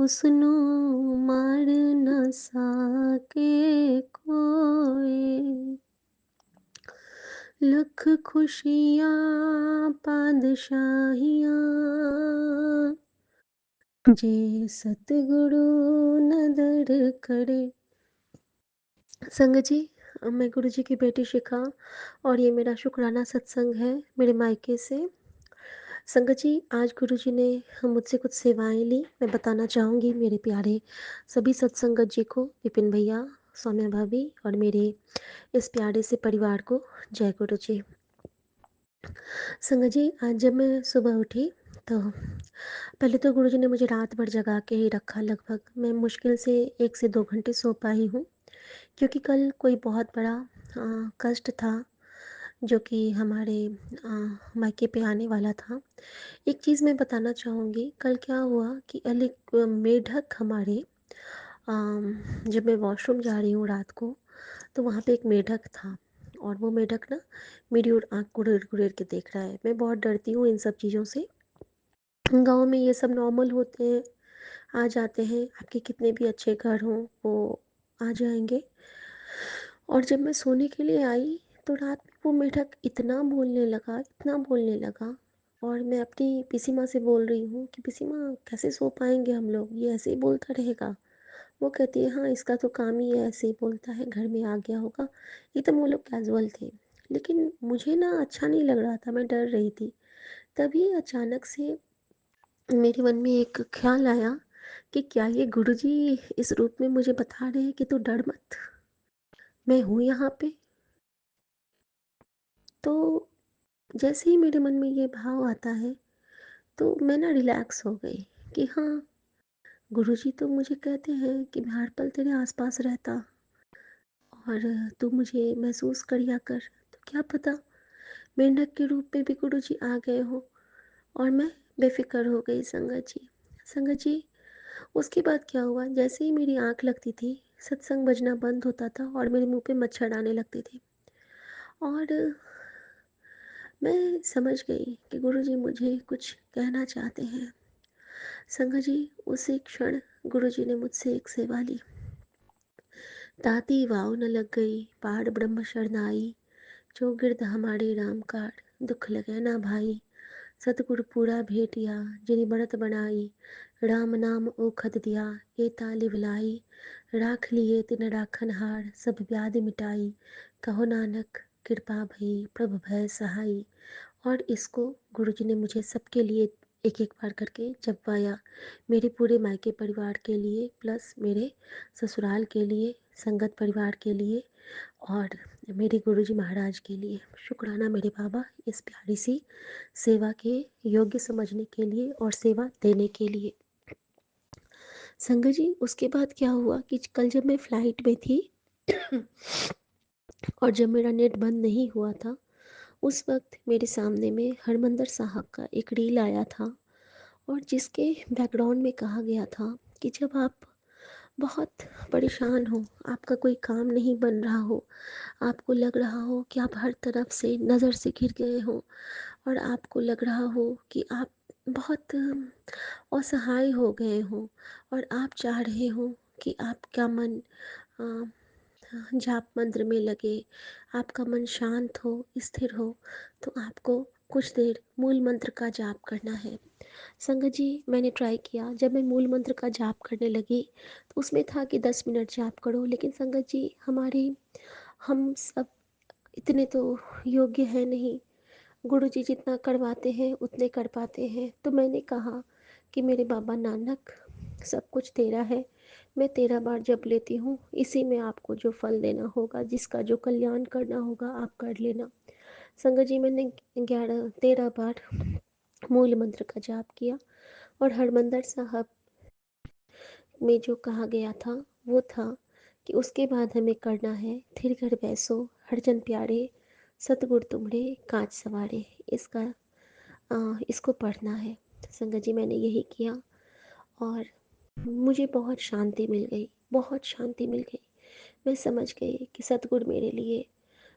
हुस्नो मार न सके कोई, लख खुशियाँ पातशाहियाँ, जे सतगुरु न दर करे। संगत जी, मैं गुरु जी की बेटी शिखा और ये मेरा शुक्राना सत्संग है मेरे मायके से। संगत जी, आज गुरु जी ने मुझसे कुछ सेवाएं ली, मैं बताना चाहूँगी मेरे प्यारे सभी सत्संगत जी को, विपिन भैया, सौम्या भाभी और मेरे इस प्यारे से परिवार को। जय गुरु जी। संगत जी, आज जब मैं सुबह उठी तो पहले तो गुरु जी ने मुझे रात भर जगा के ही रखा। लगभग मैं मुश्किल से 1 से 2 घंटे सो पाई हूँ, क्योंकि कल कोई बहुत बड़ा कष्ट था जो कि हमारे मायके पे आने वाला था। एक चीज़ मैं बताना चाहूँगी, कल क्या हुआ कि कल एक मेढक हमारे जब मैं वॉशरूम जा रही हूँ रात को, तो वहाँ पे एक मेढक था और वो मेढक ना मेरी ओर आँख गुड़ेर-गुड़ेर के देख रहा है। मैं बहुत डरती हूँ इन सब चीज़ों से। गाँव में ये सब नॉर्मल होते हैं, आ जाते हैं, आपके कितने भी अच्छे घर हों, वो आ जाएँगे। और जब मैं सोने के लिए आई, तो रात में वो मेढक इतना बोलने लगा और मैं अपनी पीसी माँ से बोल रही हूँ कि पीसी माँ, कैसे सो पाएँगे हम लोग? ये ऐसे ही बोलता रहेगा। वो कहती है, हाँ, इसका तो काम ही है, ऐसे ही बोलता है, घर में आ गया होगा। एकदम वो लोग कैज़ुअल थे। लेकिन मुझे ना अच्छा नहीं लग रहा था, मैं डर रही थी। तभी अचानक से मेरे मन में एक ख़्याल आया कि क्या ये गुरुजी इस रूप में मुझे बता रहे हैं कि तू डर मत, मैं हूँ यहाँ पे। तो जैसे ही मेरे मन में ये भाव आता है, तो मैं ना रिलैक्स हो गई कि हाँ, गुरुजी तो मुझे कहते हैं कि मैं हर पल तेरे आस-पास रहता और तू मुझे महसूस करिया कर। तो क्या पता मेंढक के रूप में भी गुरुजी आ गए हों और मैं बेफ़िक्र हो गई। संगत जी, संगत जी, उसके बाद क्या हुआ, जैसे ही मेरी आँख लगती थी, सत्संग बजना बंद होता था और मेरे मुँह पे मच्छर आने लगते थे और मैं समझ गई कि गुरुजी मुझे कुछ कहना चाहते हैं। संगत जी, उसी क्षण गुरुजी ने मुझसे एक सेवा ली। ताती वाव न लग गई, पहाड़ ब्रह्म शरणाई, जो गिरद हमारे राम काज, दुख लगे ना भाई। सतगुरु पूरा भेटिया, जिनि बढ़त बनाई, राम नाम ओखद दिया, ए ताली भलाई। राख लिए तिन राखन हार, सब व्याधि मिटाई, कहो नानक कृपा भई, प्रभु भय सहाई। और इसको गुरुजी ने मुझे सबके लिए एक-एक बार करके जपवाया। मेरे पूरे मायके परिवार के लिए, प्लस मेरे ससुराल के लिए, संगत परिवार के लिए और मेरे गुरुजी महाराज के लिए। शुक्राना मेरे बाबा, इस प्यारी सी सेवा के योग्य समझने के लिए और सेवा देने के लिए। संगत जी, उसके बाद क्या हुआ कि कल जब मैं फ़्लाइट में थी और जब मेरा नेट बंद नहीं हुआ था, उस वक्त मेरे सामने में हरमंदर साहब का एक रील आया था और जिसके बैकग्राउंड में कहा गया था कि जब आप बहुत परेशान हो, आपका कोई काम नहीं बन रहा हो, आपको लग रहा हो कि आप हर तरफ से नज़र से घिर गए हो और आपको लग रहा हो कि आप बहुत असहाय हो गए हो और आप चाह रहे हो कि आपका मन अ, जाप मंत्र में लगे, आपका मन शांत हो, स्थिर हो, तो आपको कुछ देर मूल मंत्र का जाप करना है। संगत जी, मैंने ट्राई किया। जब मैं मूल मंत्र का जाप करने लगी, तो उसमें था कि 10 मिनट जाप करो, लेकिन संगत जी, हम सब इतने तो योग्य हैं नहीं। गुरुजी जितना करवाते हैं, उतने कर पाते हैं। तो मैंने कहा कि मेरे बाबा नानक, सब कुछ तेरा है, मैं 13 बार जप लेती हूँ, इसी में आपको जो फल देना होगा, जिसका जो कल्याण करना होगा, आप कर लेना। संगत जी, मैंने 13 बार मूल मंत्र का जाप किया और हरमंदर साहब में जो कहा गया था, वो था कि उसके बाद हमें करना है, थिर घर बैसो हरजन प्यारे, सतगुर तुमरे काज सवारे। इसको पढ़ना है। संगत जी, मैंने यही किया और मुझे बहुत शांति मिल गई, बहुत शांति मिल गई। मैं समझ गई कि सतगुरु मेरे लिए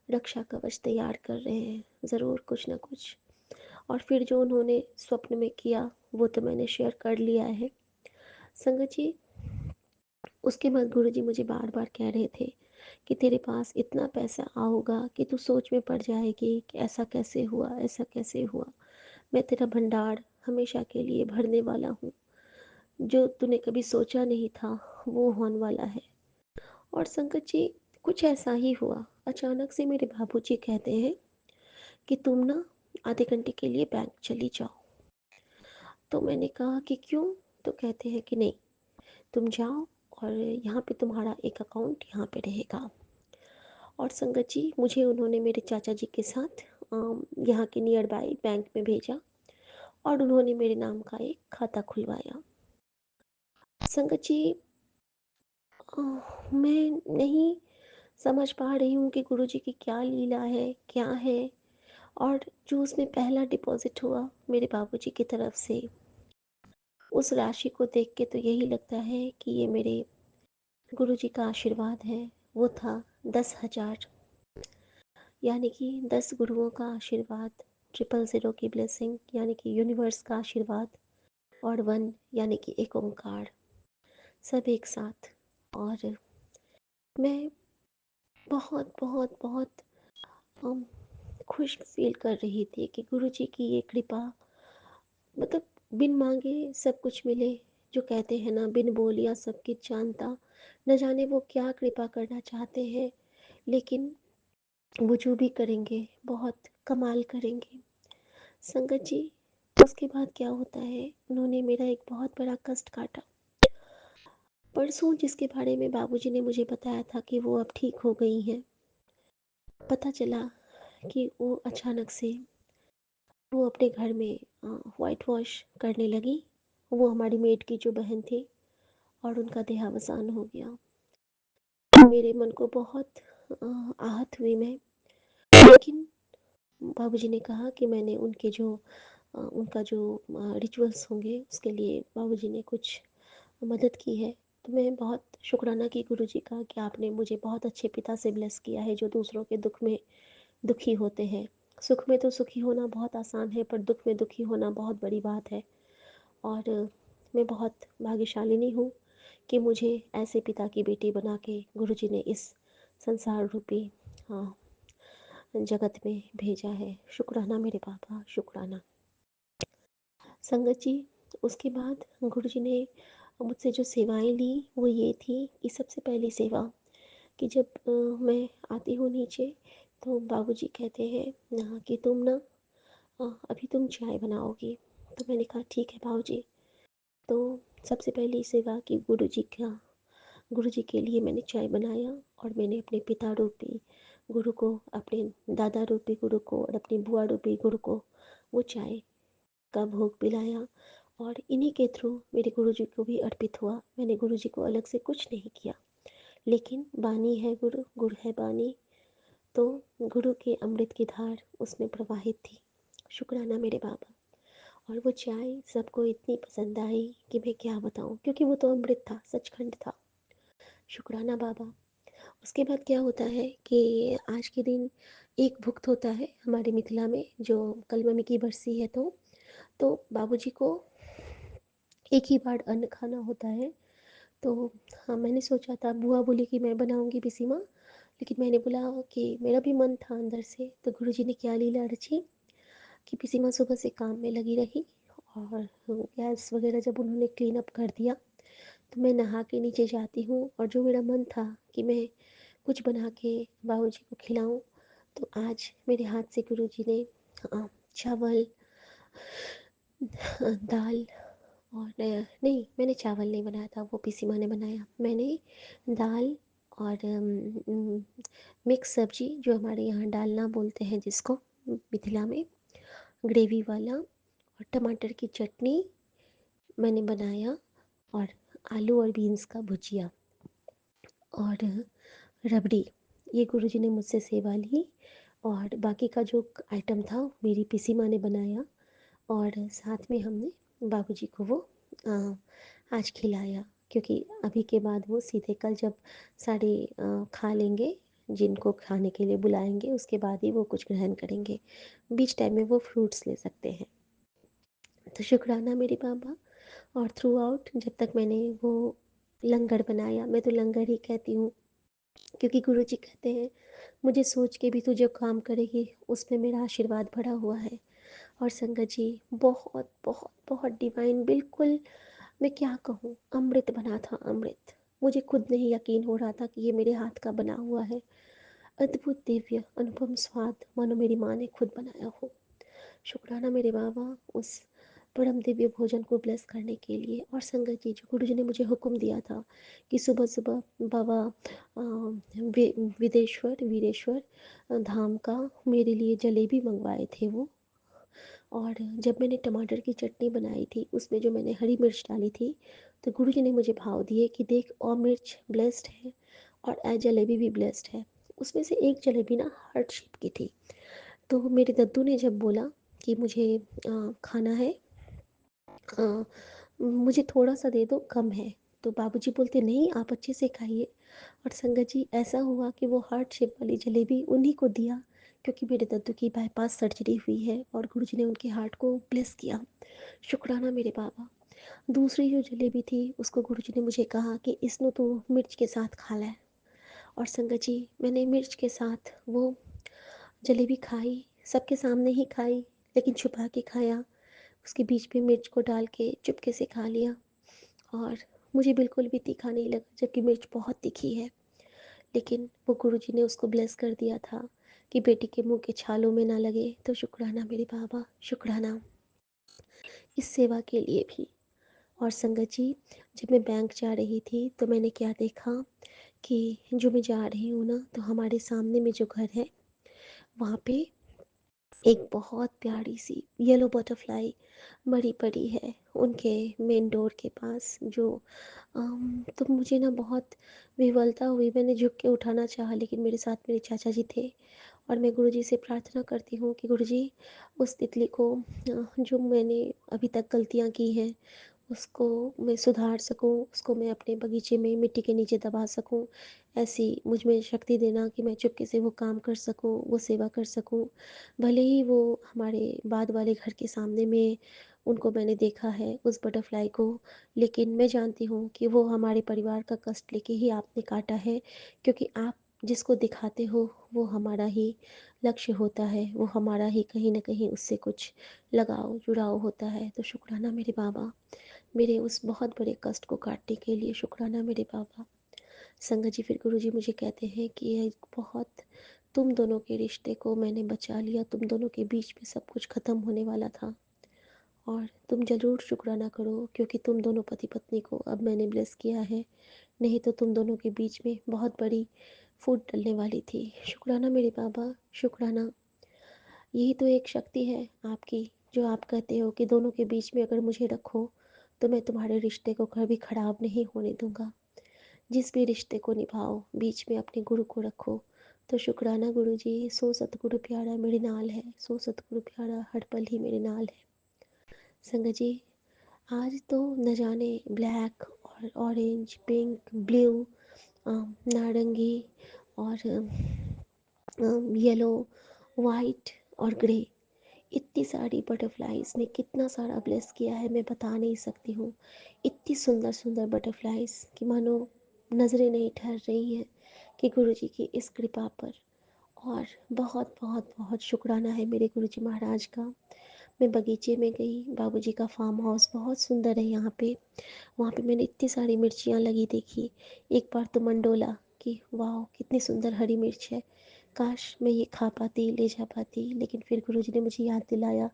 रक्षा कवच तैयार कर रहे हैं, ज़रूर कुछ ना कुछ। और फिर जो उन्होंने स्वप्न में किया, वो तो मैंने शेयर कर लिया है। संगत जी, उसके बाद गुरुजी मुझे बार-बार कह रहे थे कि तेरे पास इतना पैसा आओगा कि तू सोच में पड़ जाएगी कि ऐसा कैसे हुआ, ऐसा कैसे हुआ? मैं तेरा भंडार हमेशा के लिए भरने वाला हूँ। जो तूने कभी सोचा नहीं था, वो होने वाला है। और संगत जी, कुछ ऐसा ही हुआ। अचानक से मेरे बाबूजी कहते हैं कि तुम ना आधे घंटे के लिए बैंक चली जाओ। तो मैंने कहा कि क्यों? तो कहते हैं कि नहीं, तुम जाओ और यहाँ पे तुम्हारा एक अकाउंट यहाँ पे रहेगा। और संगत जी, मुझे उन्होंने मेरे चाचा जी के साथ यहाँ के नियर बाय बैंक में भेजा और उन्होंने मेरे नाम का एक खाता खुलवाया। संगत जी, मैं नहीं समझ पा रही हूँ कि गुरुजी की क्या लीला है, क्या है? और जो उसमें पहला डिपॉज़िट हुआ मेरे बाबूजी की तरफ से, उस राशि को देख के तो यही लगता है कि ये मेरे गुरुजी का आशीर्वाद है। वो था 10,000, यानी कि 10 गुरुओं का आशीर्वाद, 000 की ब्लेसिंग यानी कि यूनिवर्स का आशीर्वाद, और 1 यानी कि एक ओंकार, सब एक साथ। और मैं बहुत बहुत बहुत अम, खुश फील कर रही थी कि गुरुजी की ये कृपा, मतलब बिन मांगे सब कुछ मिले। जो कहते हैं ना, बिन बोलिया सब कुछ जानता। न जाने वो क्या कृपा करना चाहते हैं, लेकिन वो जो भी करेंगे बहुत कमाल करेंगे। संगत जी, उसके बाद क्या होता है, उन्होंने मेरा एक बहुत बड़ा कष्ट काटा। परसों जिसके बारे में बाबूजी ने मुझे बताया था कि वो अब ठीक हो गई हैं, पता चला कि वो अचानक से वो अपने घर में वाइट वॉश करने लगी। वो हमारी मेड की जो बहन थी, और उनका देहावसान हो गया। मेरे मन को बहुत आहत हुई मैं, लेकिन बाबूजी ने कहा कि मैंने उनके जो उनका जो रिचुअल्स होंगे उसके लिए बाबूजी ने कुछ मदद की है। तो मैं बहुत शुक्राना की गुरुजी का कि आपने मुझे बहुत अच्छे पिता से ब्लेस किया है जो दूसरों के दुख में दुखी होते हैं। सुख में तो सुखी होना बहुत आसान है, पर दुख में दुखी होना बहुत बड़ी बात है। और मैं बहुत भाग्यशालिनी हूँ कि मुझे ऐसे पिता की बेटी बना के गुरुजी ने इस संसार रूपी हाँ, जगत में भेजा है। शुक्राना मेरे पापा, शुक्राना। संगत जी, उसके बाद गुरुजी ने मुझसे जो सेवाएं ली वो ये थी कि सबसे पहली सेवा कि जब मैं आती हूँ नीचे, तो बाबूजी कहते हैं कि तुम ना अभी तुम चाय बनाओगी। तो मैंने कहा ठीक है बाबूजी। तो सबसे पहली सेवा कि गुरुजी के लिए मैंने चाय बनाया, और मैंने अपने पिता रूपी गुरु को, अपने दादा रूपी गुरु को और अपनी बुआ रूपी गुरु को वो चाय का भोग पिलाया। और इन्हीं के थ्रू मेरे गुरुजी को भी अर्पित हुआ। मैंने गुरुजी को अलग से कुछ नहीं किया, लेकिन बानी है गुरु, गुरु है बानी, तो गुरु के अमृत की धार उसमें प्रवाहित थी। शुक्राना मेरे बाबा। और वो चाय सबको इतनी पसंद आई कि मैं क्या बताऊँ, क्योंकि वो तो अमृत था, सचखंड था। शुक्राना बाबा। उसके बाद क्या होता है कि आज के दिन एक भुक्त होता है हमारे मिथिला में, जो कल मम्मी की बरसी है, तो बाबूजी को एक ही बार अन्न खाना होता है। तो हाँ, मैंने सोचा था, बुआ बोली कि मैं बनाऊंगी पिसी माँ, लेकिन मैंने बोला कि मेरा भी मन था अंदर से। तो गुरुजी ने क्या लीला रची कि पिसी माँ सुबह से काम में लगी रही, और गैस वगैरह जब उन्होंने क्लीन अप कर दिया, तो मैं नहा के नीचे जाती हूँ, और जो मेरा मन था कि मैं कुछ बना के बाबूजी को खिलाऊं, तो आज मेरे हाथ से गुरुजी ने चावल, दाल, और नहीं, मैंने चावल नहीं बनाया था, वो पीसी माँ ने बनाया। मैंने दाल और मिक्स सब्जी, जो हमारे यहाँ डालना बोलते हैं जिसको मिथिला में, ग्रेवी वाला, और टमाटर की चटनी मैंने बनाया, और आलू और बीन्स का भुजिया, और रबड़ी। ये गुरुजी ने मुझसे सेवा ली, और बाकी का जो आइटम था मेरी पीसी माँ ने बनाया, और साथ में हमने बाबूजी को वो आज खिलाया, क्योंकि अभी के बाद वो सीधे कल जब सारे खा लेंगे, जिनको खाने के लिए बुलाएंगे उसके बाद ही वो कुछ ग्रहण करेंगे। बीच टाइम में वो फ्रूट्स ले सकते हैं। तो शुक्राना मेरे बाबा। और थ्रू आउट जब तक मैंने वो लंगर बनाया, मैं तो लंगर ही कहती हूँ, क्योंकि गुरुजी कहते हैं, मुझे सोच के भी तू जो काम करेगी उसमें मेरा आशीर्वाद भरा हुआ है। और संगत जी, बहुत बहुत बहुत डिवाइन, बिल्कुल मैं क्या कहूँ, अमृत बना था, अमृत। मुझे खुद नहीं यकीन हो रहा था कि ये मेरे हाथ का बना हुआ है। अद्भुत, दिव्य, अनुपम स्वाद, मानो मेरी माँ ने खुद बनाया हो। शुक्राना मेरे बाबा उस परम दिव्य भोजन को ब्लेस करने के लिए। और संगत जी, जो गुरु जी ने मुझे हुक्म दिया था कि सुबह सुबह बाबा विदेश्वर वीरेश्वर धाम का मेरे लिए जलेबी मंगवाए थे वो। और जब मैंने टमाटर की चटनी बनाई थी, उसमें जो मैंने हरी मिर्च डाली थी, तो गुरु जी ने मुझे भाव दिए कि देख, और मिर्च ब्लेस्ड है और ए जलेबी भी ब्लेस्ड है। उसमें से एक जलेबी ना हार्ट शेप की थी। तो मेरे दद्दू ने जब बोला कि मुझे खाना है, अ, मुझे थोड़ा सा दे दो, कम है। तो बाबूजी बोलते नहीं, आप अच्छे से खाइए। और संगत जी, ऐसा हुआ कि वो हार्ट शेप वाली जलेबी उन्हीं को दिया, क्योंकि मेरे दद्दू की बाईपास सर्जरी हुई है और गुरुजी ने उनके हार्ट को ब्लेस किया। शुक्राना मेरे बाबा। दूसरी जो जलेबी थी, उसको गुरुजी ने मुझे कहा कि इसनो तो मिर्च के साथ खा ले। और संगत जी, मैंने मिर्च के साथ वो जलेबी खाई, सबके सामने ही खाई, लेकिन छुपा के खाया। उसके बीच में मिर्च को डाल के चुपके से खा लिया। और मुझे बिल्कुल भी तीखा नहीं लगा, जबकि मिर्च बहुत तीखी है। लेकिन वो गुरुजी ने उसको ब्लेस कर दिया था कि बेटी के मुंह के छालों में ना लगे। तो शुक्राना मेरे बाबा, शुक्राना इस सेवा के लिए भी। और संगत जी, जब मैं बैंक जा रही थी तो मैंने क्या देखा कि जो मैं जा रही हूँ ना, तो हमारे सामने में जो घर है, वहाँ पे एक बहुत प्यारी सी येलो बटरफ्लाई मरी पड़ी है उनके मेन डोर के पास। जो तो मुझे ना बहुत विवलता हुई, मैंने झुक के उठाना चाहा, लेकिन मेरे साथ मेरे चाचा जी थे। और मैं गुरुजी से प्रार्थना करती हूँ कि गुरुजी, उस तितली को जो मैंने अभी तक गलतियाँ की हैं उसको मैं सुधार सकूँ, उसको मैं अपने बगीचे में मिट्टी के नीचे दबा सकूँ। ऐसी मुझ में शक्ति देना कि मैं चुपके से वो काम कर सकूँ, वो सेवा कर सकूँ। भले ही वो हमारे बाद वाले घर के सामने में उनको मैंने देखा है, उस बटरफ्लाई को, लेकिन मैं जानती हूँ कि वो हमारे परिवार का कष्ट लेके ही आपने काटा है, क्योंकि आप जिसको दिखाते हो वो हमारा ही लक्ष्य होता है, वो हमारा ही कहीं न कहीं उससे कुछ लगाव जुड़ाव होता है। तो शुक्राना मेरे बाबा, मेरे उस बहुत बड़े कष्ट को काटने के लिए। शुक्राना मेरे बाबा। संगत जी, फिर गुरुजी मुझे कहते हैं कि ये बहुत, तुम दोनों के रिश्ते को मैंने बचा लिया, तुम दोनों के बीच में सब कुछ ख़त्म होने वाला था। और तुम ज़रूर शुक्राना करो, क्योंकि तुम दोनों पति पत्नी को अब मैंने ब्लेस किया है, नहीं तो तुम दोनों के बीच में बहुत बड़ी फूट डलने वाली थी। शुक्राना मेरे बाबा, शुक्राना। यही तो एक शक्ति है आपकी, जो आप कहते हो कि दोनों के बीच में अगर मुझे रखो तो मैं तुम्हारे रिश्ते को कभी खराब नहीं होने दूंगा। जिस भी रिश्ते को निभाओ, बीच में अपने गुरु को रखो। तो शुक्राना गुरु जी, सो सतगुरु प्यारा मेरे नाल है, सो सतगुरु प्यारा हर पल ही मेरे नाल है। संगत जी, आज तो न जाने ब्लैक और ऑरेंज, पिंक, ब्लू, नारंगी और येलो, वाइट और ग्रे, इतनी सारी बटरफ्लाइज ने कितना सारा ब्लेस किया है, मैं बता नहीं सकती हूँ। इतनी सुंदर सुंदर बटरफ्लाइज कि मानो नज़रें नहीं ठहर रही हैं कि गुरुजी की इस कृपा पर। और बहुत बहुत बहुत शुक्राना है मेरे गुरुजी महाराज का। मैं बगीचे में गई, बाबूजी का फार्म हाउस बहुत सुंदर है यहाँ पे। वहाँ पे मैंने इतनी सारी मिर्चियाँ लगी देखी। एक बार तो मन डोला कि वाह, कितनी सुंदर हरी मिर्च है, काश मैं ये खा पाती, ले जा पाती। लेकिन फिर गुरुजी ने मुझे याद दिलाया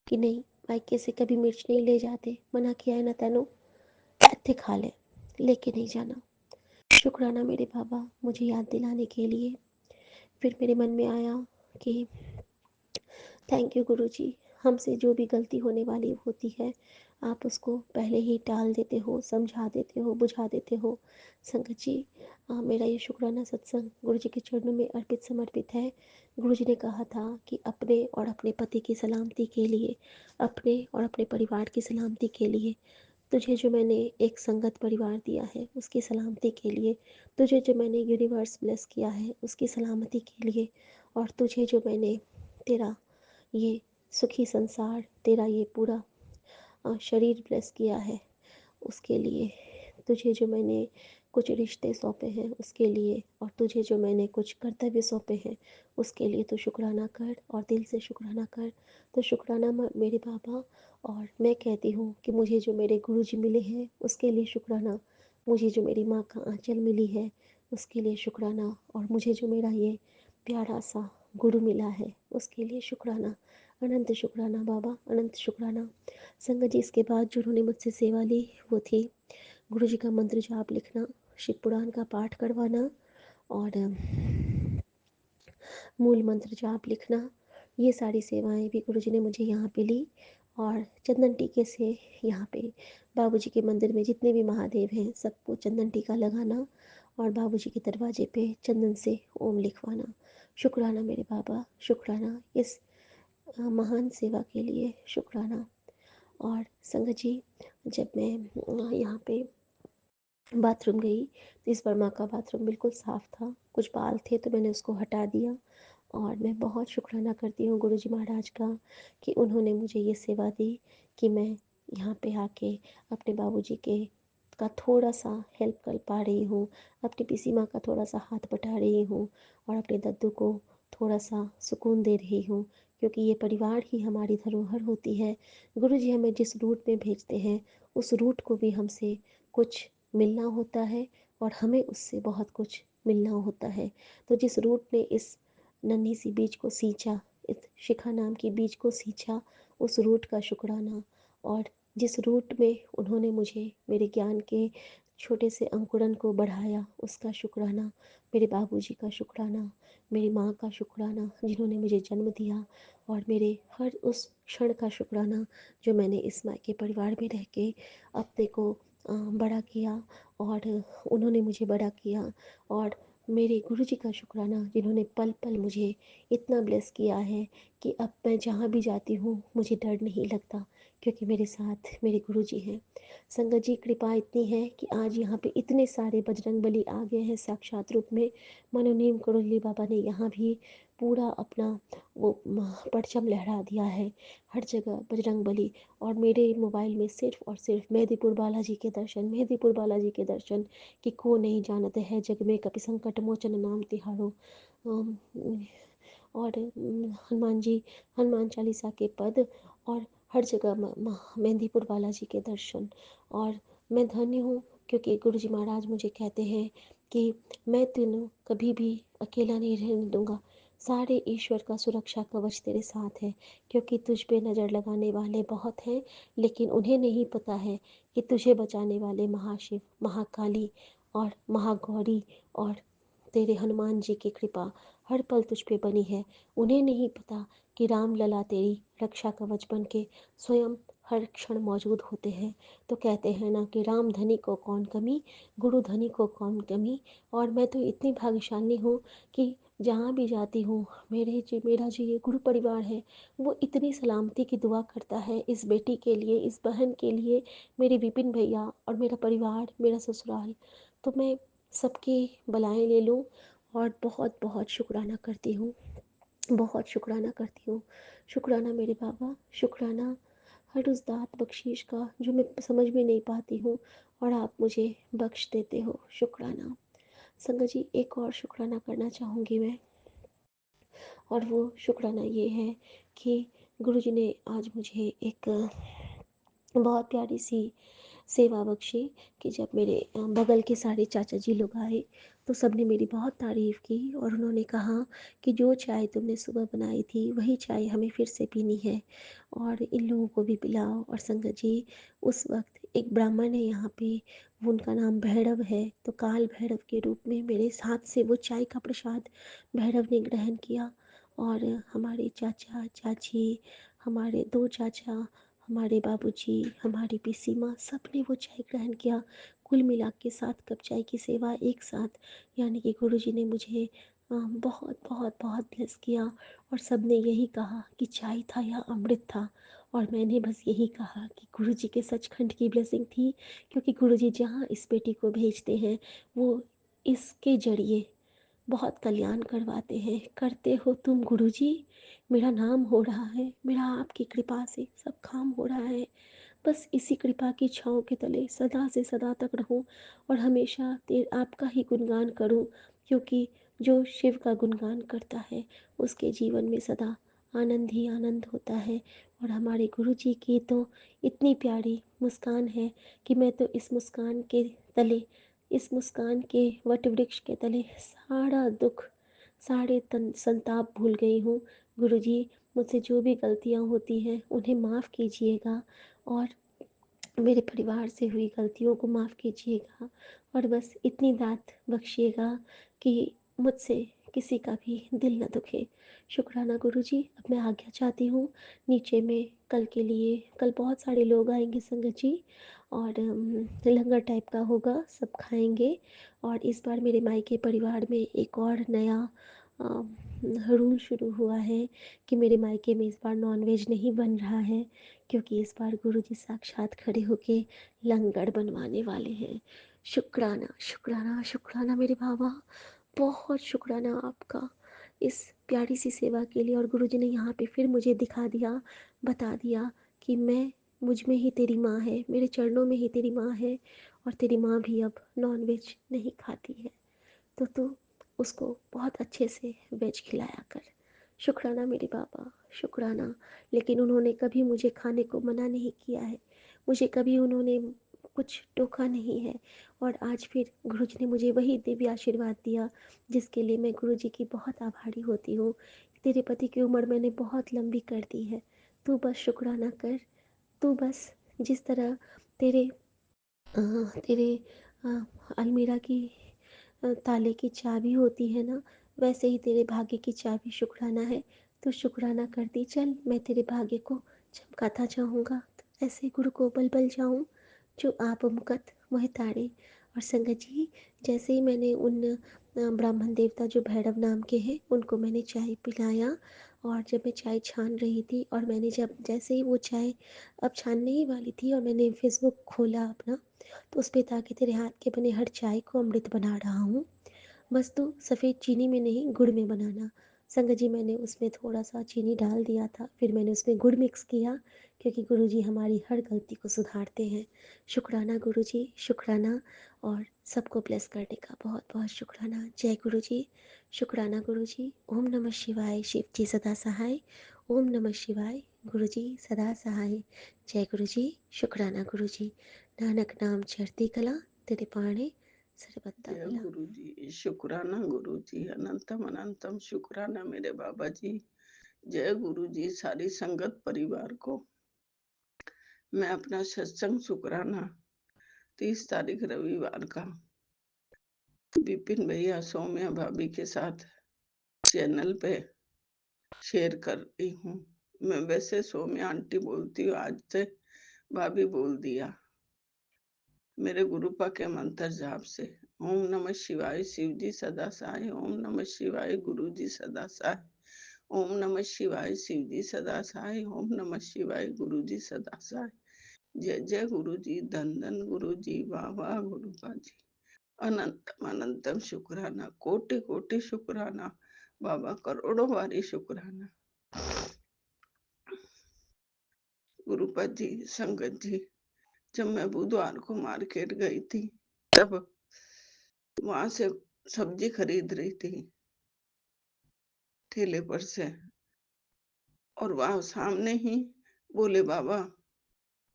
कि नहीं, मायके से कभी मिर्च नहीं ले जाते, मना किया है ना तेनों, ऐथे खा ले, लेके नहीं जाना। शुक्राना मेरे बाबा मुझे याद दिलाने के लिए। फिर मेरे मन में आया कि थैंक यू गुरुजी, हमसे जो भी गलती होने वाली होती है आप उसको पहले ही टाल देते हो, समझा देते हो, बुझा देते हो। संगत जी, मेरा ये शुक्राना सत्संग गुरुजी के चरणों में अर्पित समर्पित है। गुरुजी ने कहा था कि अपने और अपने पति की सलामती के लिए, अपने और अपने परिवार की सलामती के लिए, तुझे जो मैंने एक संगत परिवार दिया है उसकी सलामती के लिए, तुझे जो मैंने यूनिवर्स ब्लेस किया है उसकी सलामती के लिए, और तुझे जो मैंने तेरा ये सुखी संसार, तेरा ये पूरा शरीर ब्लेस किया है, उसके लिए, तुझे जो मैंने कुछ रिश्ते सौंपे हैं उसके लिए, और तुझे जो मैंने कुछ कर्तव्य सौंपे हैं उसके लिए तू शुक्राना कर, और दिल से शुक्राना कर। तो शुक्राना मेरे बाबा। और मैं कहती हूँ कि मुझे जो मेरे गुरुजी मिले हैं उसके लिए शुक्राना, मुझे जो मेरी माँ का आंचल मिली है उसके लिए शुक्राना, और मुझे जो मेरा ये प्यारा सा गुरु मिला है उसके लिए शुक्राना। अनंत शुक्राना बाबा, अनंत शुक्राना। संगत जी, इसके बाद जो उन्होंने मुझसे सेवा ली वो थी गुरु जी का मंत्र जाप लिखना, शिव पुराण का पाठ करवाना, और मूल मंत्र जाप लिखना। ये सारी सेवाएं भी गुरु जी ने मुझे यहाँ पे ली। और चंदन टीके से यहाँ पे बाबूजी के मंदिर में जितने भी महादेव हैं सबको चंदन टीका लगाना, और बाबूजी के दरवाजे पे चंदन से ओम लिखवाना। शुक्राना मेरे बाबा, शुक्राना इस महान सेवा के लिए, शुक्राना। और संगत जी, जब मैं यहाँ पे बाथरूम गई तो इस बार माँ का बाथरूम बिल्कुल साफ़ था, कुछ बाल थे तो मैंने उसको हटा दिया। और मैं बहुत शुक्राना करती हूँ गुरुजी महाराज का कि उन्होंने मुझे ये सेवा दी कि मैं यहाँ पे आके अपने बाबूजी के का थोड़ा सा हेल्प कर पा रही हूँ, अपनी पीसी माँ का थोड़ा सा हाथ बटा रही हूँ, और अपने दद्दू को थोड़ा सा सुकून दे रही हूँ, क्योंकि ये परिवार ही हमारी धरोहर होती है। गुरुजी हमें जिस रूट में भेजते हैं उस रूट को भी हमसे कुछ मिलना होता है, और हमें उससे बहुत कुछ मिलना होता है। तो जिस रूट ने इस नन्ही सी बीज को सींचा, इस शिखा नाम की बीज को सींचा, उस रूट का शुक्राना। और जिस रूट में उन्होंने मुझे मेरे ज्ञान के छोटे से अंकुरन को बढ़ाया उसका शुक्राना। मेरे बाबूजी का शुक्राना, मेरी माँ का शुक्राना जिन्होंने मुझे जन्म दिया, और मेरे हर उस क्षण का शुक्राना जो मैंने इस मायके परिवार में रह के अपने को बड़ा किया, और उन्होंने मुझे बड़ा किया। और मेरे गुरुजी का शुक्राना जिन्होंने पल पल मुझे इतना ब्लेस किया है कि अब मैं जहाँ भी जाती हूँ मुझे डर नहीं लगता, क्योंकि मेरे साथ मेरे गुरुजी हैं। संगत जी, कृपा इतनी है कि आज यहाँ पे इतने सारे बजरंग बली आ गए हैं साक्षात रूप में। मनोनीम करोली बाबा ने यहाँ भी पूरा अपना वो परचम लहरा दिया है, हर जगह बजरंग बली। और मेरे मोबाइल में सिर्फ और सिर्फ मेहंदीपुर बालाजी के दर्शन, मेहंदीपुर बालाजी के दर्शन, कि को नहीं जानते हैं जग में कपि संकट मोचन नाम तिहारो। अम, और हनुमान जी, हनुमान चालीसा के पद, और हर जगह मेहंदीपुर बालाजी के दर्शन। और मैं धन्य हूँ, क्योंकि गुरुजी महाराज मुझे कहते हैं कि मैं तेनों कभी भी अकेला नहीं रहने दूंगा, सारे ईश्वर का सुरक्षा कवच तेरे साथ है, क्योंकि तुझ पे नज़र लगाने वाले बहुत हैं, लेकिन उन्हें नहीं पता है कि तुझे बचाने वाले महाशिव, महाकाली और महागौरी और तेरे हनुमान जी की कृपा हर पल तुझ पे बनी है। उन्हें नहीं पता कि राम लला तेरी रक्षा कवच बन के स्वयं हर क्षण मौजूद होते हैं। तो कहते हैं ना कि राम धनी को कौन कमी, गुरु धनी को कौन कमी। और मैं तो इतनी भाग्यशाली हूँ कि जहाँ भी जाती हूँ मेरा जो ये गुरु परिवार है वो इतनी सलामती की दुआ करता है इस बेटी के लिए, इस बहन के लिए, मेरे विपिन भैया और मेरा परिवार, मेरा ससुराल। तो मैं सबकी बलाएं ले लूँ, और बहुत बहुत शुक्राना करती हूँ, बहुत शुक्राना करती हूँ। शुक्राना मेरे बाबा, शुक्राना हर उस दात बख्शीश का जो मैं समझ में नहीं पाती हूँ और आप मुझे बख्श देते हो। शुक्राना। संगत जी, एक और शुक्राना करना चाहूँगी मैं, और वो शुक्राना ये है कि गुरुजी ने आज मुझे एक बहुत प्यारी सी सेवा बख्शी, कि जब मेरे बगल के सारे चाचा जी लोग आए तो सबने मेरी बहुत तारीफ़ की, और उन्होंने कहा कि जो चाय तुमने सुबह बनाई थी वही चाय हमें फिर से पीनी है, और इन लोगों को भी पिलाओ। और संगत जी, उस वक्त एक ब्राह्मण है यहाँ पे, वो उनका नाम भैरव है, तो काल भैरव के रूप में मेरे साथ से वो चाय का प्रसाद भैरव ने ग्रहण किया। और हमारे चाचा चाची, हमारे दो चाचा, हमारे बाबूजी, हमारी पीसी माँ, सब ने वो चाय ग्रहण किया। कुल मिला के 7 कप चाय की सेवा एक साथ, यानी कि गुरुजी ने मुझे बहुत बहुत बहुत ब्लेस किया। और सब ने यही कहा कि चाय था या अमृत था, और मैंने बस यही कहा कि गुरुजी के सचखंड की ब्लेसिंग थी, क्योंकि गुरुजी जहाँ इस बेटी को भेजते हैं वो इसके जरिए बहुत कल्याण करवाते हैं। करते हो तुम गुरुजी, मेरा नाम हो रहा है, मेरा आपकी कृपा से सब काम हो रहा है। बस इसी कृपा की छाँव के तले सदा से सदा तक रहूँ और हमेशा आपका ही गुणगान करूँ, क्योंकि जो शिव का गुणगान करता है उसके जीवन में सदा आनंद ही आनंद होता है। और हमारे गुरुजी की तो इतनी प्यारी मुस्कान है कि मैं तो इस मुस्कान के तले, इस मुस्कान के वट वृक्ष के तले सारा दुख, सारे संताप भूल गई हूँ। गुरुजी, मुझसे जो भी गलतियाँ होती हैं उन्हें माफ़ कीजिएगा और मेरे परिवार से हुई गलतियों को माफ़ कीजिएगा और बस इतनी दात बख्शिएगा कि मुझसे किसी का भी दिल न दुखे। शुक्राना गुरुजी, अब मैं आज्ञा चाहती हूँ। नीचे में कल के लिए, कल बहुत सारे लोग आएंगे संगत जी, और लंगर टाइप का होगा, सब खाएंगे। और इस बार मेरे मायके परिवार में एक और नया रूल शुरू हुआ है कि मेरे मायके में इस बार नॉनवेज नहीं बन रहा है, क्योंकि इस बार गुरुजी साक्षात खड़े होके लंगर बनवाने वाले हैं। शुक्राना शुक्राना शुक्राना मेरे बाबा, बहुत शुक्राना आपका इस प्यारी सी सेवा के लिए। और गुरुजी ने यहाँ पे फिर मुझे दिखा दिया, बता दिया कि मैं, मुझ में ही तेरी माँ है, मेरे चरणों में ही तेरी माँ है, और तेरी माँ भी अब नॉन वेज नहीं खाती है, तो तू उसको बहुत अच्छे से वेज खिलाया कर। शुक्राना मेरे बाबा, शुक्राना। लेकिन उन्होंने कभी मुझे खाने को मना नहीं किया है, मुझे कभी उन्होंने कुछ टोका नहीं है। और आज फिर गुरुजी ने मुझे वही दिव्य आशीर्वाद दिया जिसके लिए मैं गुरुजी की बहुत आभारी होती हूँ। तेरे पति की उम्र मैंने बहुत लंबी कर दी है, तू बस शुक्राना कर। तू बस जिस तरह तेरे तेरे अलमीरा की ताले की चाबी होती है ना, वैसे ही तेरे भाग्य की चाबी शुक्राना है। तो शुक्राना करती चल, मैं तेरे भाग्य को चमकाता जाऊँगा, तो ऐसे गुरु को बल बल जाऊँ जो आप मुकत मोहि ताड़े। और संगत जी, जैसे ही मैंने उन ब्राह्मण देवता जो भैरव नाम के हैं उनको मैंने चाय पिलाया, और जब मैं चाय छान रही थी और मैंने जब जैसे ही वो चाय अब छानने ही वाली थी और मैंने फेसबुक खोला अपना, तो उस पे था कि तेरे हाथ के बने हर चाय को अमृत बना रहा हूँ, बस तू सफ़ेद चीनी में नहीं गुड़ में बनाना। संगत जी, मैंने उसमें थोड़ा सा चीनी डाल दिया था, फिर मैंने उसमें गुड़ मिक्स किया, क्योंकि गुरुजी हमारी हर गलती को सुधारते हैं। शुक्राना गुरुजी, शुक्राना। और सबको ब्लेस करने का बहुत बहुत शुक्राना। जय गुरुजी। शुक्राना गुरुजी। ओम नमः शिवाय। शिव जी सदा सहाय। ओम नमः शिवाय। गुरुजी सदा सहाय। जय गुरुजी। शुक्राना गुरुजी। नानक नाम चढ़ती कला, तेरे पाणे सरबत्ता जय भला। गुरु जी, शुक्राना गुरु जी, अनंतम अनंतम शुक्राना मेरे बाबा जी। जय गुरु जी। सारी संगत परिवार को मैं अपना सत्संग शुक्राना 30 तारीख रविवार का विपिन भैया सौम्या भाभी के साथ चैनल पे शेयर कर रही हूँ। मैं वैसे सौम्या आंटी बोलती हूँ, आज से भाभी बोल दिया। मेरे गुरुपा के मंत्र जाप से ओम नमः शिवाय शिव जी सदा सहाय, ओम नमः शिवाय गुरु जी सदा सहाय, ओम नमः शिवाय शिव जी सदा सहाय, ओम नमः शिवाय गुरु जी सदा सहाय। जय जय गुरु जी, धन धन गुरु जी, वाह वाह गुरुपा जी। अनंतम अनंतम शुक्राना, कोटि कोटि शुक्राना बाबा, करोड़ों बारी शुक्राना। गुरुपा जी, संगत जी, जब मैं बुधवार को मार्केट गई थी तब वहां से सब्जी खरीद रही थी ठेले पर से, और वहां सामने ही भोले बाबा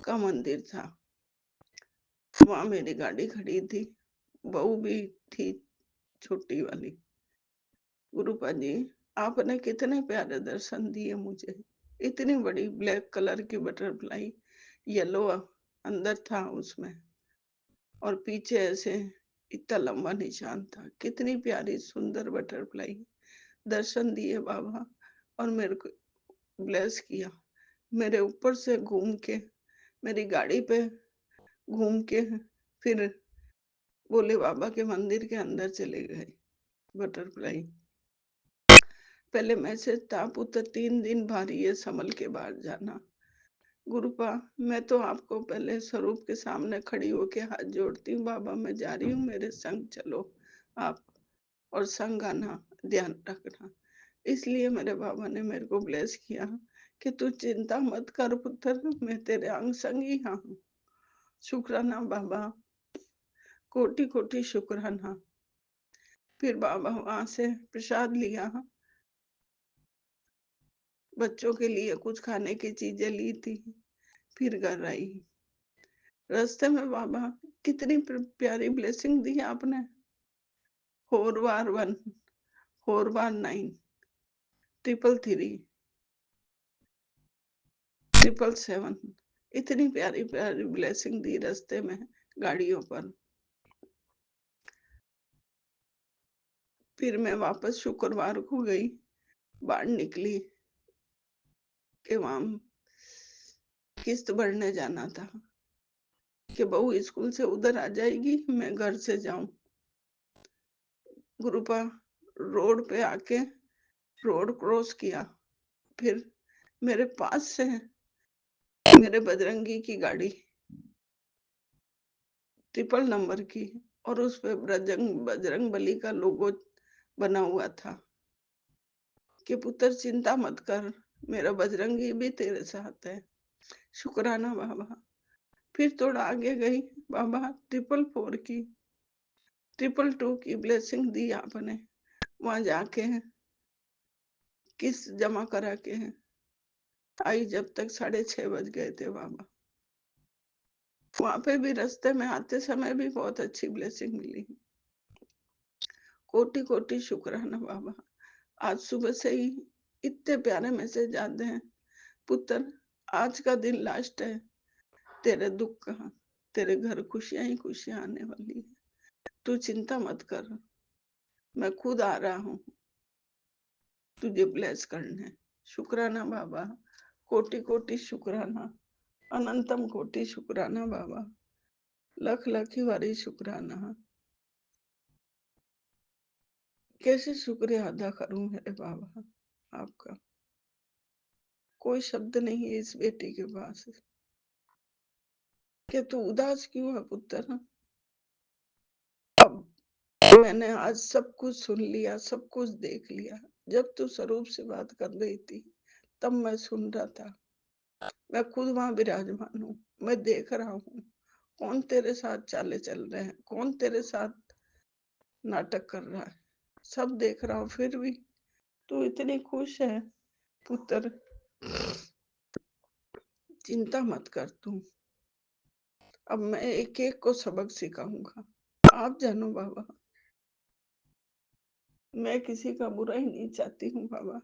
का मंदिर था। वहां मेरी गाड़ी खड़ी थी, बहू भी थी छोटी वाली। गुरुपा जी, आपने कितने प्यारे दर्शन दिए मुझे। इतनी बड़ी ब्लैक कलर की बटरफ्लाई, येलो अंदर था उसमें, और पीछे ऐसे इतना लंबा निशान था। कितनी प्यारी सुंदर बटरफ्लाई दर्शन दिए बाबा, और मेरे को ब्लेस किया। मेरे ऊपर से घूम के मेरी गाड़ी पे घूम के फिर भोले बाबा के मंदिर के अंदर चले गए बटरफ्लाई। पहले मैसेज था, पुत्र 3 दिन भारी है, संभल के बाहर जाना। गुरुपा, मैं तो आपको पहले स्वरूप के सामने खड़ी होके हाथ जोड़ती हूँ, बाबा मैं जा रही हूँ, मेरे संग चलो आप, और संग आना, ध्यान रखना। इसलिए मेरे बाबा ने मेरे को ब्लेस किया कि तू चिंता मत कर पुत्र, मैं तेरे अंग संग ही हाँ हूँ। शुक्राना बाबा, कोटि-कोटि शुक्राना। फिर बाबा वहाँ से प्रसाद लिया, बच्चों के लिए कुछ खाने की चीज़ें ली थी, फिर घर आई। रास्ते में बाबा कितनी प्यारी ब्लेसिंग दी आपने। 4 बार 1, 4 बार 9, 333, 777, इतनी प्यारी-प्यारी ब्लेसिंग दी रास्ते में गाड़ियों पर। फिर मैं वापस शुक्रवार को गई, बाहर निकली कि वहाँ किस्त भरने जाना था, कि बहू स्कूल से उधर आ जाएगी, मैं घर से जाऊँ। गुरुपा रोड पे आके रोड क्रॉस किया, फिर मेरे पास से मेरे बजरंगी की गाड़ी, ट्रिपल नंबर की, और उस पे बजरंग बली का लोगो बना हुआ था कि पुत्र चिंता मत कर, मेरा बजरंगी भी तेरे साथ है। शुक्राना बाबा। फिर थोड़ा आगे गई, बाबा 444 की, 222 की ब्लेसिंग दी आपने। वहां जाके किस्त जमा करा के आई, जब तक 6:30 बज गए थे बाबा। वहां पे भी रास्ते में आते समय भी बहुत अच्छी ब्लेसिंग मिली। कोटि कोटि शुक्राना बाबा। आज सुबह से ही इतने प्यारे मैसेज आते हैं, पुत्र आज का दिन लास्ट है, तेरे दुख का, तेरे घर खुशियां ही खुशियां आने वाली है, तू चिंता मत कर, मैं खुद आ रहा हूँ तुझे ब्लेस करने। शुक्राना बाबा, कोटि कोटि शुक्राना, अनंतम कोटि शुक्राना बाबा, लख लख वारी शुक्राना। कैसे शुक्रिया अदा करूं मेरे बाबा आपका, कोई शब्द नहीं है इस बेटी के पास। कि तू उदास क्यों है पुत्र? अब मैंने आज सब कुछ सुन लिया, सब कुछ देख लिया। जब तू स्वरूप से बात कर रही थी तब मैं सुन रहा था, मैं खुद वहां विराजमान हूँ, मैं देख रहा हूँ कौन तेरे साथ चाले चल रहे हैं, कौन तेरे साथ नाटक कर रहा है, सब देख रहा हूँ। फिर भी तू इतनी खुश है पुत्र, चिंता मत कर तू। अब मैं एक एक को सबक सिखाऊंगा, आप जानो बाबा, मैं किसी का बुरा ही नहीं चाहती हूँ बाबा,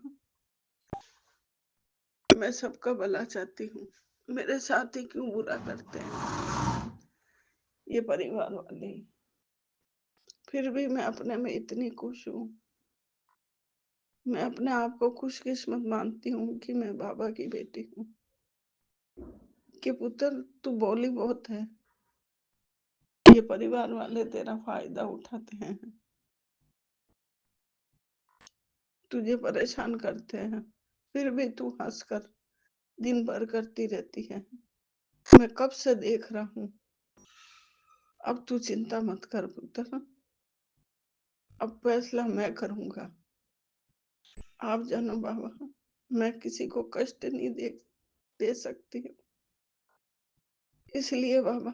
मैं सबका भला चाहती हूँ। मेरे साथ ही क्यों बुरा करते हैं ये परिवार वाले। फिर भी मैं अपने में इतनी खुश हूँ, मैं अपने आप को खुशकिस्मत मानती हूँ कि मैं बाबा की बेटी हूँ। कि पुत्र तू बोली बहुत है, ये परिवार वाले तेरा फायदा उठाते हैं, तुझे परेशान करते हैं, फिर भी तू हंसकर दिन भर करती रहती है। मैं कब से देख रहा हूँ। अब तू चिंता मत कर पुत्र, अब फैसला मैं करूंगा। आप जानो बाबा, मैं किसी को कष्ट नहीं दे सकती हूँ, इसलिए बाबा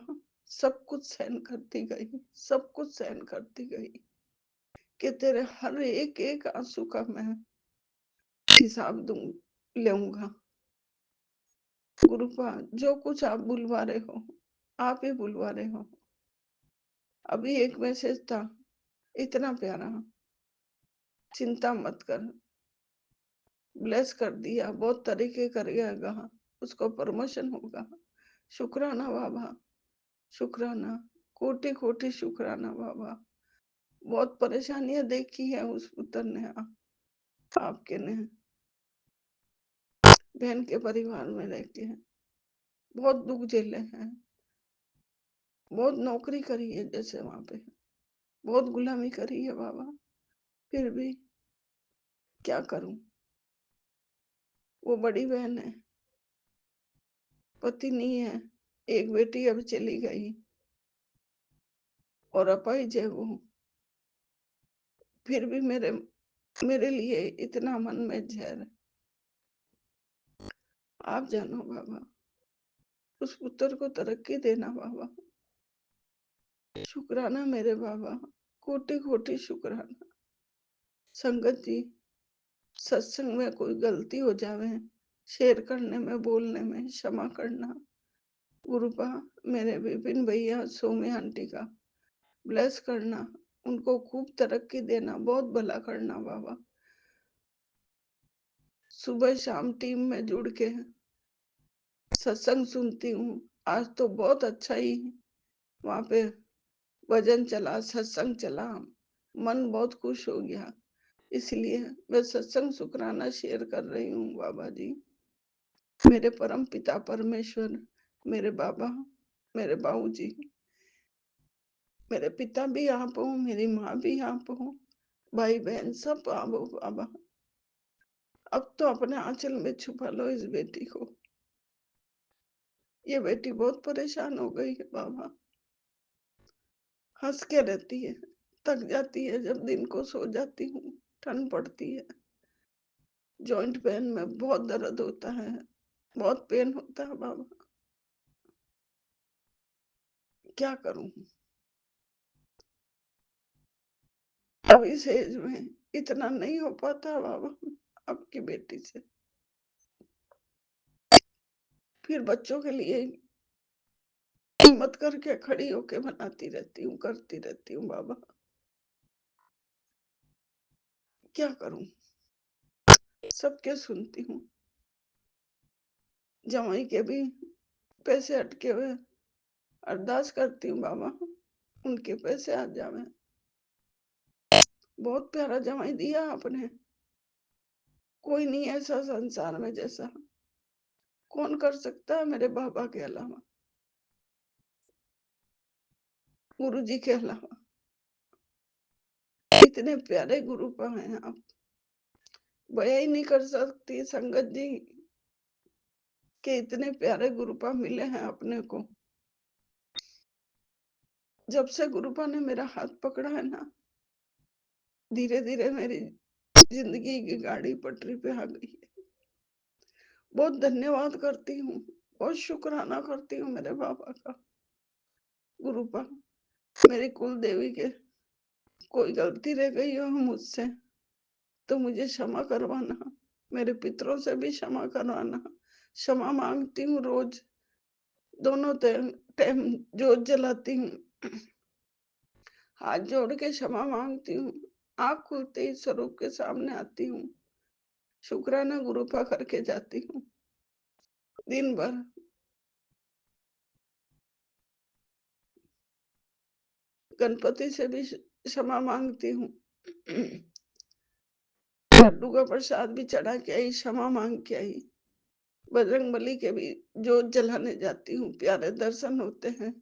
सब कुछ सहन करती गई, सब कुछ सहन करती गई कि तेरे हर एक एक आंसू का मैं हिसाब लूंगा। गुरुपा जो कुछ आप बुलवा रहे हो, आप ही बुलवा रहे हो। अभी एक मैसेज था इतना प्यारा, चिंता मत कर, ब्लेस कर दिया, बहुत तरीके कर गया, उसको प्रमोशन होगा। शुक्राना बाबा, शुक्राना, कोटि कोटि शुक्राना बाबा। बहुत परेशानियां देखी है उस पुत्र ने, आपके ने, बहन के परिवार में रह के बहुत दुख झेले हैं, बहुत नौकरी करी है जैसे वहां पे, बहुत गुलामी करी है बाबा। फिर भी क्या करूं, वो बड़ी बहन है, पति नहीं है, एक बेटी अब चली गई और अपाहिज है वो। फिर भी मेरे मेरे लिए इतना मन में जहर, आप जानो बाबा, उस पुत्र को तरक्की देना बाबा। शुक्राना मेरे बाबा, कोटि-कोटि शुक्राना। संगत जी, सत्संग में कोई गलती हो जावे, शेयर करने में, बोलने में क्षमा करना। गुरुपा, मेरे विपिन भैया, सोमी आंटी का ब्लेस करना, उनको खूब तरक्की देना, बहुत भला करना बाबा। सुबह शाम टीम में जुड़ के सत्संग सुनती हूँ। आज तो बहुत अच्छा ही वहां पे भजन चला, सत्संग चला, मन बहुत खुश हो गया। इसलिए मैं सत्संग शुक्राना शेयर कर रही हूँ बाबा जी। मेरे परम पिता परमेश्वर, मेरे बाबा, मेरे बाबूजी, मेरे पिता भी आप हो, मेरी माँ भी आप हो, भाई बहन सब आप हो बाबा। अब तो अपने आंचल में छुपा लो इस बेटी को। ये बेटी बहुत परेशान हो गई है बाबा। हंस के रहती है, थक जाती है, जब दिन को सो जाती हूँ ठंड पड़ती है। जॉइंट पेन में बहुत दर्द होता है, बहुत पेन होता है बाबा। क्या करूं? अब इस एज में इतना नहीं हो पाता बाबा आपकी बेटी से। फिर बच्चों के लिए हिम्मत करके खड़ी होके बनाती रहती हूँ, करती रहती हूँ बाबा। क्या करूं? सबके सुनती हूँ। जवाई के भी पैसे अटके हुए, अरदास करती हूँ बाबा उनके पैसे आ जावे। बहुत प्यारा जवाई दिया आपने, कोई नहीं ऐसा संसार में जैसा। कौन कर सकता है मेरे बाबा के अलावा, गुरु जी के अलावा। इतने प्यारे गुरु हैं आप, बया ही नहीं कर सकती संगत जी के इतने प्यारे गुरुपा मिले हैं अपने को। जब से गुरुपा ने मेरा हाथ पकड़ा है ना, धीरे धीरे मेरी जिंदगी की गाड़ी पटरी पे आ गई है। बहुत धन्यवाद करती हूँ, बहुत शुक्राना करती हूँ मेरे बाबा का। गुरुपा, मेरी कुल देवी के कोई गलती रह गई हो मुझसे तो मुझे क्षमा करवाना, मेरे पितरों से भी क्षमा करवाना। क्षमा मांगती हूँ रोज, दोनों टाइम जोत जलाती हूँ, हाथ जोड़ के क्षमा मांगती हूँ। आँख खुलते ही स्वरूप के सामने आती हूँ, शुक्राना गुरुपा करके जाती हूँ। दिन भर गणपति से भी क्षमा मांगती हूँ। लड्डू का प्रसाद भी चढ़ा के आई, क्षमा मांग के आई। बजरंगबली के भी जोत जलाने जाती हूँ, प्यारे दर्शन होते हैं।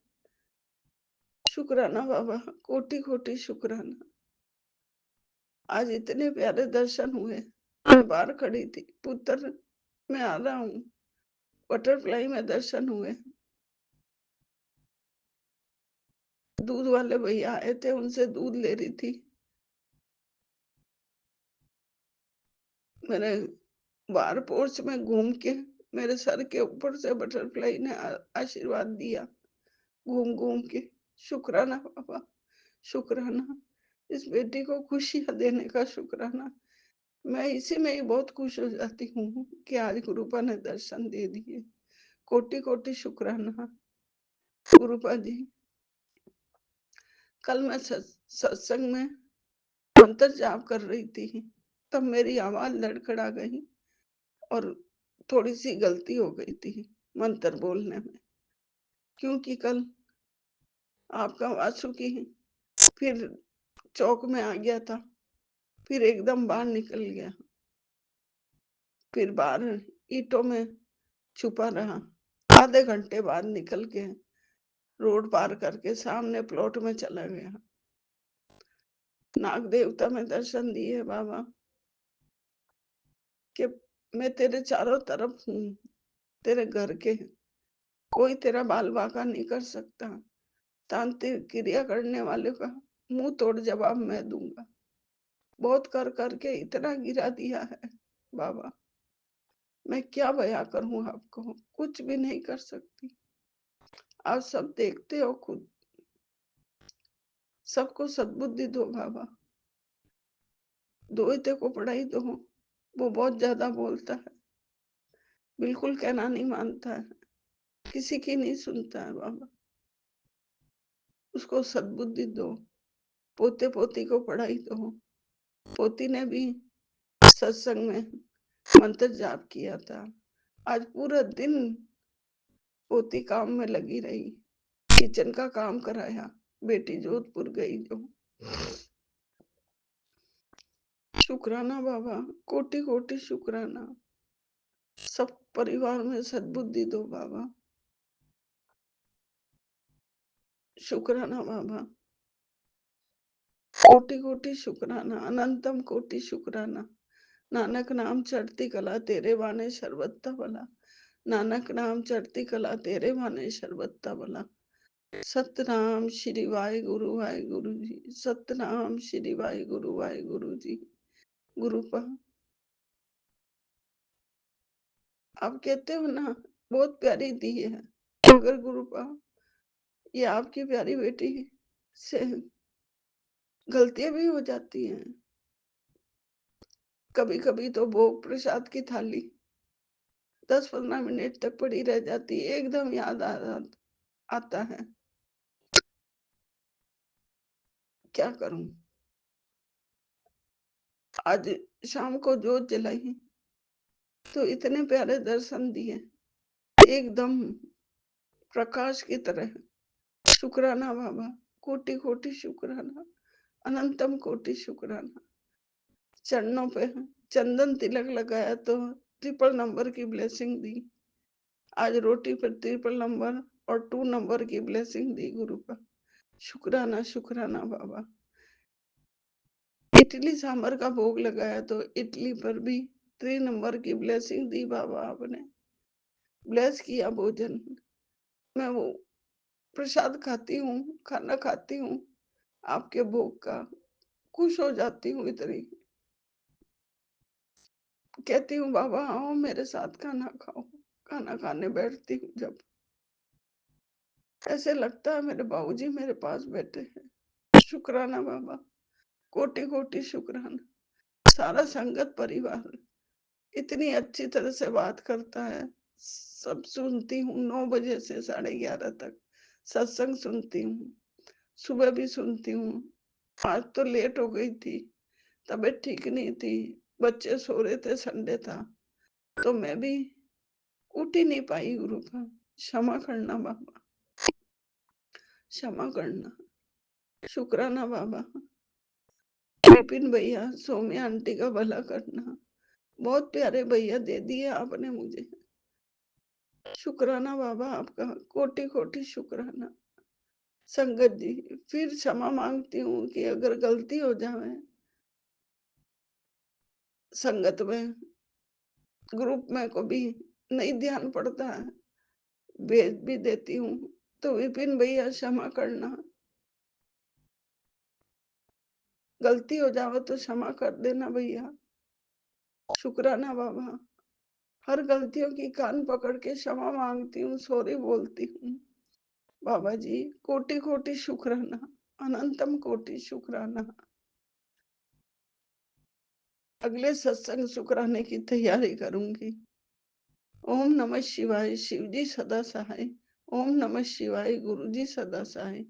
शुक्राना बाबा, कोटि कोटि शुक्राना। आज इतने प्यारे दर्शन हुए। मैं बाहर खड़ी थी, पुत्र मैं आ रहा हूँ, बटरफ्लाई में दर्शन हुए। दूध वाले भैया आए थे, उनसे दूध ले रही थी। मैंने बाहर पोर्च में घूम के मेरे सर के ऊपर से बटरफ्लाई ने आशीर्वाद दिया, घूम घूम के। शुक्राना बाबा, शुक्राना। इस बेटी को खुशियां देने का शुक्राना। मैं इसी में ही बहुत खुश हो जाती हूँ कि आज गुरुपा ने दर्शन दे दिए। कोटि कोटि शुक्राना गुरुपा जी। कल मैं सत्संग में मंत्र जाप कर रही थी, तब मेरी आवाज लड़खड़ा गई और थोड़ी सी गलती हो गई थी मंत्र बोलने में, क्योंकि कल आपका वासुकी फिर चौक में आ गया था, फिर एकदम बाहर निकल गया, फिर बाहर ईंटों में छुपा रहा। आधे घंटे बाद निकल के रोड पार करके सामने प्लॉट में चला गया। नाग देवता में दर्शन दिए बाबा कि मैं तेरे चारों तरफ हूँ, तेरे घर के, कोई तेरा बाल बांका नहीं कर सकता। तांत्रिक क्रिया करने वाले का मुंह तोड़ जवाब मैं दूंगा। बहुत कर करके इतना गिरा दिया है बाबा, मैं क्या बयाँ करूँ आपको? कुछ भी नहीं कर सकती। आप सब देखते हो खुद। सबको सद्बुद्धि दो बाबा। दोहिते को पढ़ाई दो। वो बहुत ज़्यादा बोलता है। बिल्कुल कहना नहीं मानता है। किसी की नहीं सुनता है बाबा। उसको सद्बुद्धि दो। पोते-पोती को पढ़ाई दो। पोती ने भी सत्संग में मंत्र जाप किया था। आज पूरा दिन पोती काम में लगी रही। किचन का काम कराया। बेटी जोधपुर गई जो। शुक्राना बाबा, कोटि-कोटि शुक्राना। सब परिवार में सद्बुद्धि दो बाबा। शुक्राना बाबा। कोटि-कोटि शुक्राना, अनंतम कोटि शुक्राना। नानक नाम चढ़ती कला तेरे बाने सर्बत्ता भला। नानक नाम चढ़ती कला तेरे बाने सर्बत्ता भला। सतनाम श्री वाहे गुरु जी। सतनाम श्री वाहे गुरु जी। गुरु पा आप कहते हो ना, बहुत प्यारी दी है, मगर गुरु पा ये आपकी प्यारी बेटी से गलतियां भी हो जाती हैं। कभी कभी तो भोग प्रसाद की थाली 10-15 मिनट तक पड़ी रह जाती है। एकदम याद आता है। क्या करूं? आज शाम को जोत जलाई तो इतने प्यारे दर्शन दिए, एकदम प्रकाश की तरह। शुक्राना बाबा, कोटि कोटि शुक्राना, अनंतम कोटि शुक्राना। चरणों पे चंदन तिलक लगाया तो ट्रिपल नंबर की ब्लेसिंग दी। आज रोटी पर ट्रिपल नंबर और 2 नंबर की ब्लेसिंग दी गुरु का। शुक्राना शुक्राना बाबा। इडली सांभर का भोग लगाया तो इडली पर भी 3 नंबर की ब्लेसिंग दी बाबा आपने। ब्लेस किया भोजन। मैं वो प्रसाद खाती हूँ, खाना खाती हूँ आपके भोग का, खुश हो जाती हूँ इतनी। कहती हूँ बाबा आओ मेरे साथ खाना खाओ। खाना खाने बैठती हूँ जब, ऐसे लगता है मेरे बाबूजी मेरे पास बैठे हैं। शुक्राना बाबा, कोटि कोटि शुक्राना। सारा संगत परिवार इतनी अच्छी तरह से बात करता है। सब सुनती हूँ। 9 बजे से 11:30 तक सत्संग सुनती हूँ। सुबह भी सुनती हूँ। आज तो लेट हो गई थी, तबीयत ठीक नहीं थी, बच्चे सो रहे थे, संडे था, तो मैं भी उठ ही नहीं पाई गुरु का। क्षमा करना बाबा, क्षमा करना। शुक्राना बाबा। विपिन भैया, सौम्या आंटी का भला करना। बहुत प्यारे भैया दे दिए आपने मुझे। शुक्राना बाबा आपका, कोटि कोटि शुक्राना। संगत जी, फिर क्षमा मांगती हूँ कि अगर गलती हो जाए संगत में, ग्रुप में कभी नहीं ध्यान पड़ता है, भेज भी देती हूँ, तो विपिन भैया क्षमा करना। गलती हो जावे तो क्षमा कर देना भैया। शुक्राना बाबा। हर गलतियों की कान पकड़ के क्षमा मांगती हूँ, सॉरी बोलती हूँ। बाबा जी, कोटि कोटि शुक्राना, अनंतम कोटि शुक्राना। अगले सत्संग शुक्राने की तैयारी करूंगी। ओम नमः शिवाय, शिवजी सदा सहाय। ओम नमः शिवाय, गुरुजी सदा सहाय।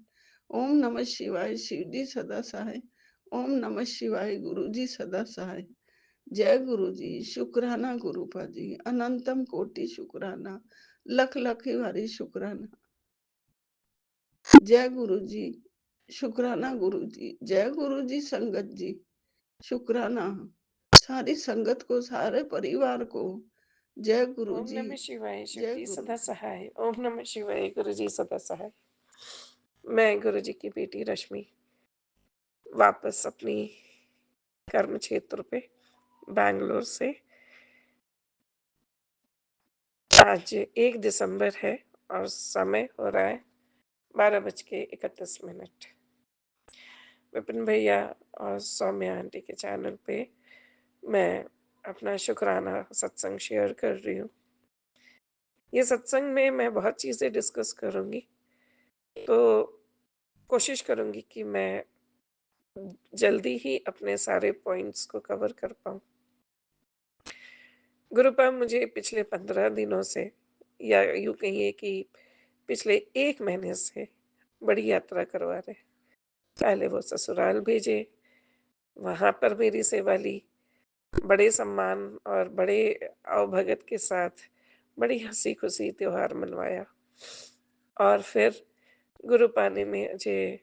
ओम नमः शिवाय, शिवजी सदा सहाय। ओम नमः शिवाय, गुरुजी सदा सहाय। जय गुरु जी। शुक्राना गुरुपा जी, अनंतम कोटि शुक्राना। लख लख वारी शुक्राना। जय गुरु जी। शुक्राना गुरु जी। जय गुरु जी। संगत जी, शुक्राना। सारी संगत को, सारे परिवार को जय गुरु ओम जी। नमः शिवाय, जय शिवजी गुरु सदा जी। सहाय। ओम नमः शिवाय, गुरुजी सदा सहाय। मैं गुरुजी की बेटी रश्मि वापस अपनी कर्म क्षेत्र पे बैंगलोर से। आज 1 दिसंबर है और समय हो रहा है 12:31। विपिन भैया और सौम्या आंटी के चैनल पे मैं अपना शुक्राना सत्संग शेयर कर रही हूँ। ये सत्संग में मैं बहुत चीज़ें डिस्कस करूँगी, तो कोशिश करूँगी कि मैं जल्दी ही अपने सारे पॉइंट्स को कवर कर पाऊँ। गुरुपा मुझे पिछले 15 दिनों से, या यूँ कहिए कि पिछले 1 महीने से बड़ी यात्रा करवा रहे हैं। पहले वो ससुराल भेजे, वहाँ पर मेरी सेवा ली, बड़े सम्मान और बड़े अवभगत के साथ बड़ी हँसी-खुशी त्योहार मनवाया, और फिर गुरुपा ने मुझे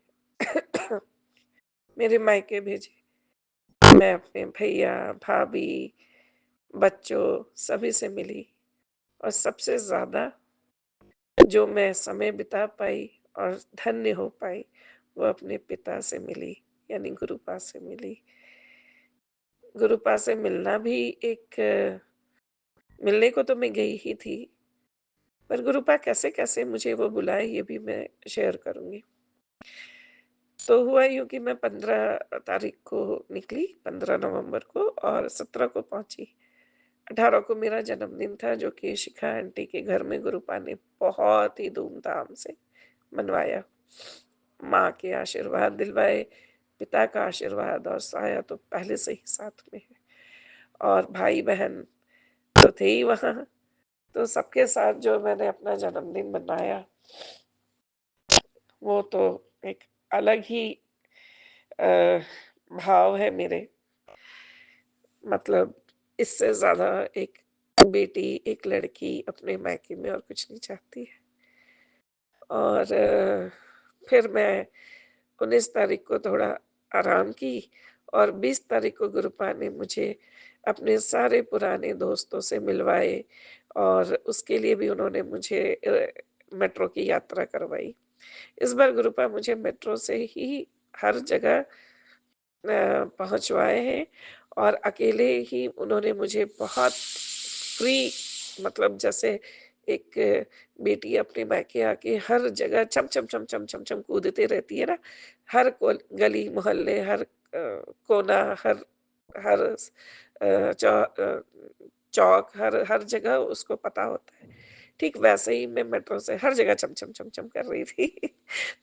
मेरे मायके भेजे। मैं अपने भैया, भाभी, बच्चों सभी से मिली, और सबसे ज़्यादा जो मैं समय बिता पाई और धन्य हो पाई, वो अपने पिता से मिली, यानी गुरुपा से मिली। गुरुपा से मिलना भी एक मिलने को तो मैं गई ही थी, पर गुरुपा कैसे-कैसे मुझे वो बुलाए, ये भी मैं शेयर करूँगी। तो हुआ यूँ कि मैं 15 तारीख को निकली, 15 नवंबर को, और 17 को पहुँची। 18 को मेरा जन्मदिन था, जो कि शिखा आंटी के घर में गुरुपा ने बहुत ही धूमधाम से मनवाया। माँ के आशीर्वाद दिलवाए, पिता का आशीर्वाद और साया तो पहले से ही साथ में है, और भाई-बहन तो थे ही वहाँ। तो सबके साथ जो मैंने अपना जन्मदिन मनाया, वो तो एक अलग ही अ, भाव है मेरे। मतलब इससे ज़्यादा एक बेटी, एक लड़की अपने मायके में और कुछ नहीं चाहती है। और फिर मैं 19 तारीख को थोड़ा आराम की, और 20 तारीख को गुरुपा ने मुझे अपने सारे पुराने दोस्तों से मिलवाए, और उसके लिए भी उन्होंने मुझे मेट्रो की यात्रा करवाई। इस बार गुरुपा मुझे मेट्रो से ही हर जगह पहुँचवाए हैं, और अकेले ही उन्होंने मुझे बहुत फ्री, मतलब जैसे एक बेटी अपने मायके आके हर जगह छम छम छम छम छम छम कूदते रहती है ना, हर गली मोहल्ले, हर कोना, हर हर चौक, हर हर जगह उसको पता होता है। ठीक वैसे ही मैं मेट्रो से हर जगह छम छम छम छम कर रही थी।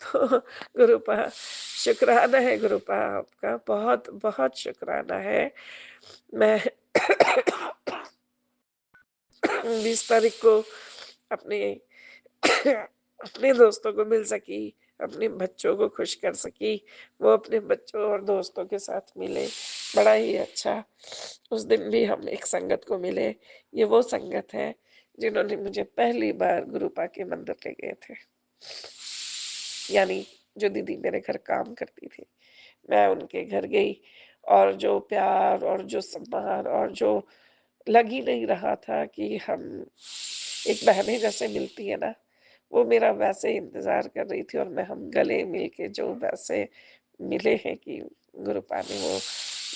तो गुरुपा, शुक्राना है गुरुपा, आपका बहुत बहुत शुक्राना है। मैं 20 तारीख को अपने अपने दोस्तों को मिल सकी, अपने बच्चों को खुश कर सकी। वो अपने बच्चों और दोस्तों के साथ मिले, बड़ा ही अच्छा। उस दिन भी हम एक संगत को मिले। ये वो संगत है जिन्होंने मुझे पहली बार गुरुपा के मंदिर ले गए थे, यानी जो दीदी मेरे घर काम करती थी। मैं उनके घर गई, और जो प्यार और जो सम्मान, और जो लग ही नहीं रहा था कि हम एक बहनें जैसे मिलती है ना, वो मेरा वैसे इंतज़ार कर रही थी, और मैं हम गले मिल के जो वैसे मिले हैं कि गुरुपा ने वो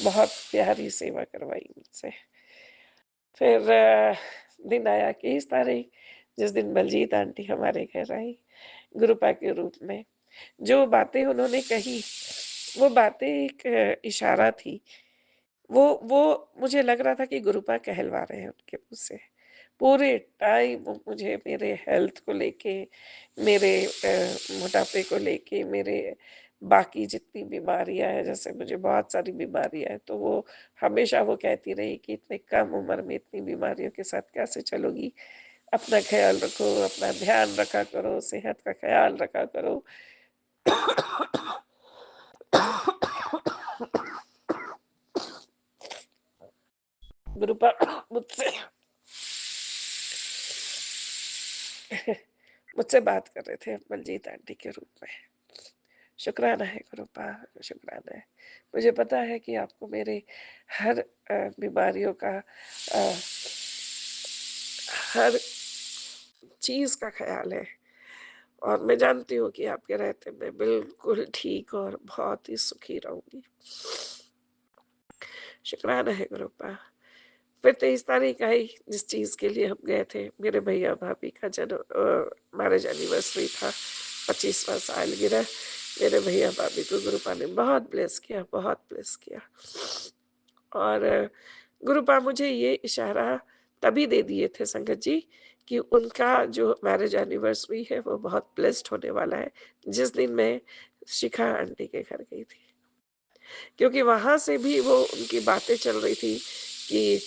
बहुत प्यारी सेवा करवाई मुझसे। फिर दिन आया 21 तारीख, जिस दिन बलजीत आंटी हमारे घर आई, गुरुपा के रूप में। जो बातें उन्होंने कही, वो बातें एक इशारा थी। वो मुझे लग रहा था कि गुरुपा कहलवा रहे हैं उनके मुँह से। पूरे टाइम वो मुझे मेरे हेल्थ को लेके, मेरे मोटापे को लेके, मेरे बाकी जितनी बीमारियाँ हैं, जैसे मुझे बहुत सारी बीमारियाँ हैं, तो वो हमेशा वो कहती रही कि इतने कम उम्र में इतनी बीमारियों के साथ कैसे चलोगी? अपना ख़्याल रखो, अपना ध्यान रखा करो, सेहत का ख़्याल रखा करो। गुरुपा मुझसे मुझसे बात कर रहे थे बलजीत आंटी के रूप में। शुक्राना है गुरुपा, शुक्राना है। मुझे पता है कि आपको मेरे हर बीमारियों का, हर चीज़ का ख़्याल है, और मैं जानती हूँ कि आपके रहते मैं बिल्कुल ठीक और बहुत ही सुखी रहूँगी। शुक्राना है गुरुपा। फिर 23 तारीख आई, जिस चीज़ के लिए हम गए थे, मेरे भैया-भाभी का मैरिज एनिवर्सरी था, 25वाँ सालगिरह। मेरे भैया-भाभी को गुरुपा ने बहुत ब्लेस किया, बहुत ब्लेस किया। और गुरुपा मुझे ये इशारा तभी दे दिए थे संगत जी कि उनका जो मैरिज एनिवर्सरी है वो बहुत ब्लेस्ड होने वाला है, जिस दिन मैं शिखा आंटी के घर गई थी। क्योंकि वहाँ से भी वो उनकी बातें चल रही थी कि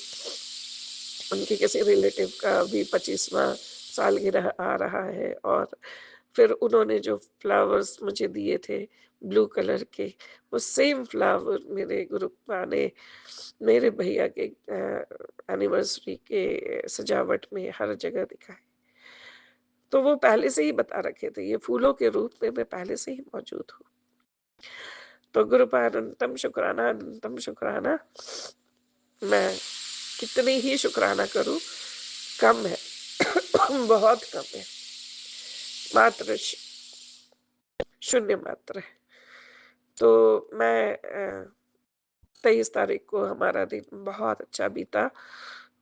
उनके किसी रिलेटिव का भी 25वाँ सालगिरह आ रहा है, और फिर उन्होंने जो फ्लावर्स मुझे दिए थे ब्लू कलर के, वो सेम फ्लावर मेरे गुरुपा ने मेरे भैया के एनिवर्सरी के सजावट में हर जगह दिखाए। तो वो पहले से ही बता रखे थे, ये फूलों के रूप में मैं पहले से ही मौजूद हूँ। तो गुरुपा अनंतम शुक्राना, अनंतम शुक्राना। मैं कितनी ही शुक्राना करूँ कम है। बहुत कम है, मात्र शून्य मात्र है। तो मैं 23 तारीख को हमारा दिन बहुत अच्छा बीता।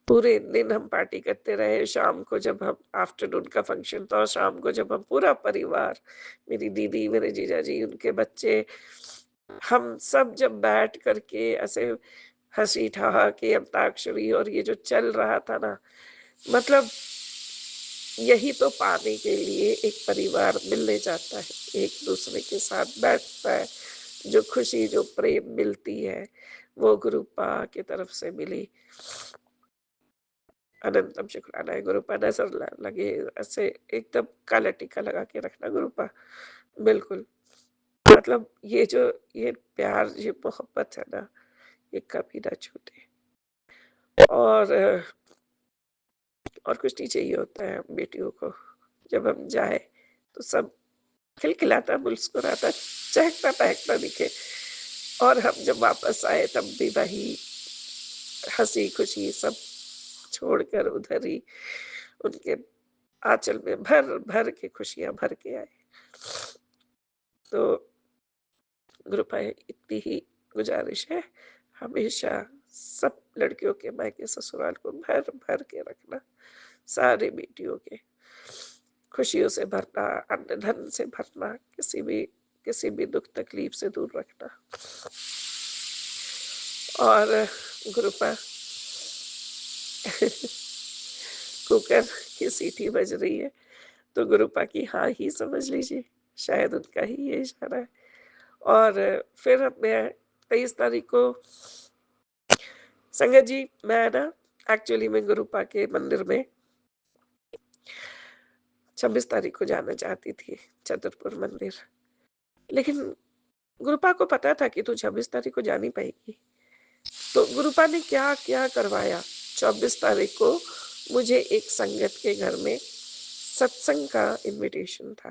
पूरे दिन हम पार्टी करते रहे। शाम को जब हम आफ्टरनून का फंक्शन था, और शाम को जब हम पूरा परिवार, मेरी दीदी, मेरे जीजाजी, उनके बच्चे, हम सब जब बैठ करके ऐसे हँसी ठहाके अंताक्षरी और ये जो चल रहा था ना, मतलब यही तो पाने के लिए एक परिवार मिलने जाता है, एक दूसरे के साथ बैठता है। जो खुशी, जो प्रेम मिलती है, वो गुरुपा की तरफ से मिली। अनंतम शुक्राना है गुरुपा। नजर लगे ऐसे एकदम काला टीका लगा के रखना गुरुपा, बिल्कुल। मतलब ये प्यार, ये मोहब्बत है ना, ये कभी ना छूटे। और और कुछ नहीं चाहिए होता है बेटियों को। जब हम जाए तो सब खिलखिलाता, मुस्कुराता, चहकता पहकता दिखे, और हम जब वापस आए तब भी वही हंसी खुशी सब छोड़कर उधर ही उनके आंचल में भर भर के खुशियां भर के आए। तो गुरुपा इतनी ही गुजारिश है, हमेशा सब लड़कियों के मायके ससुराल को भर भर के रखना, सारी बेटियों के खुशियों से भरना, अन्न धन से भरना, किसी भी दुख तकलीफ से दूर रखना। और गुरुपा कुकर की सीटी बज रही है, तो गुरुपा की हाँ ही समझ लीजिए, शायद उनका ही ये इशारा है। और फिर मैं 23 तारीख को संगत जी, मैं ना एक्चुअली में गुरुपा के मंदिर में 26 तारीख को जाना चाहती थी, चतुरपुर मंदिर। लेकिन गुरुपा को पता था कि तू 26 तारीख को जा नहीं पाएगी। तो गुरुपा ने क्या क्या करवाया। 24 तारीख को मुझे एक संगत के घर में सत्संग का इनविटेशन था।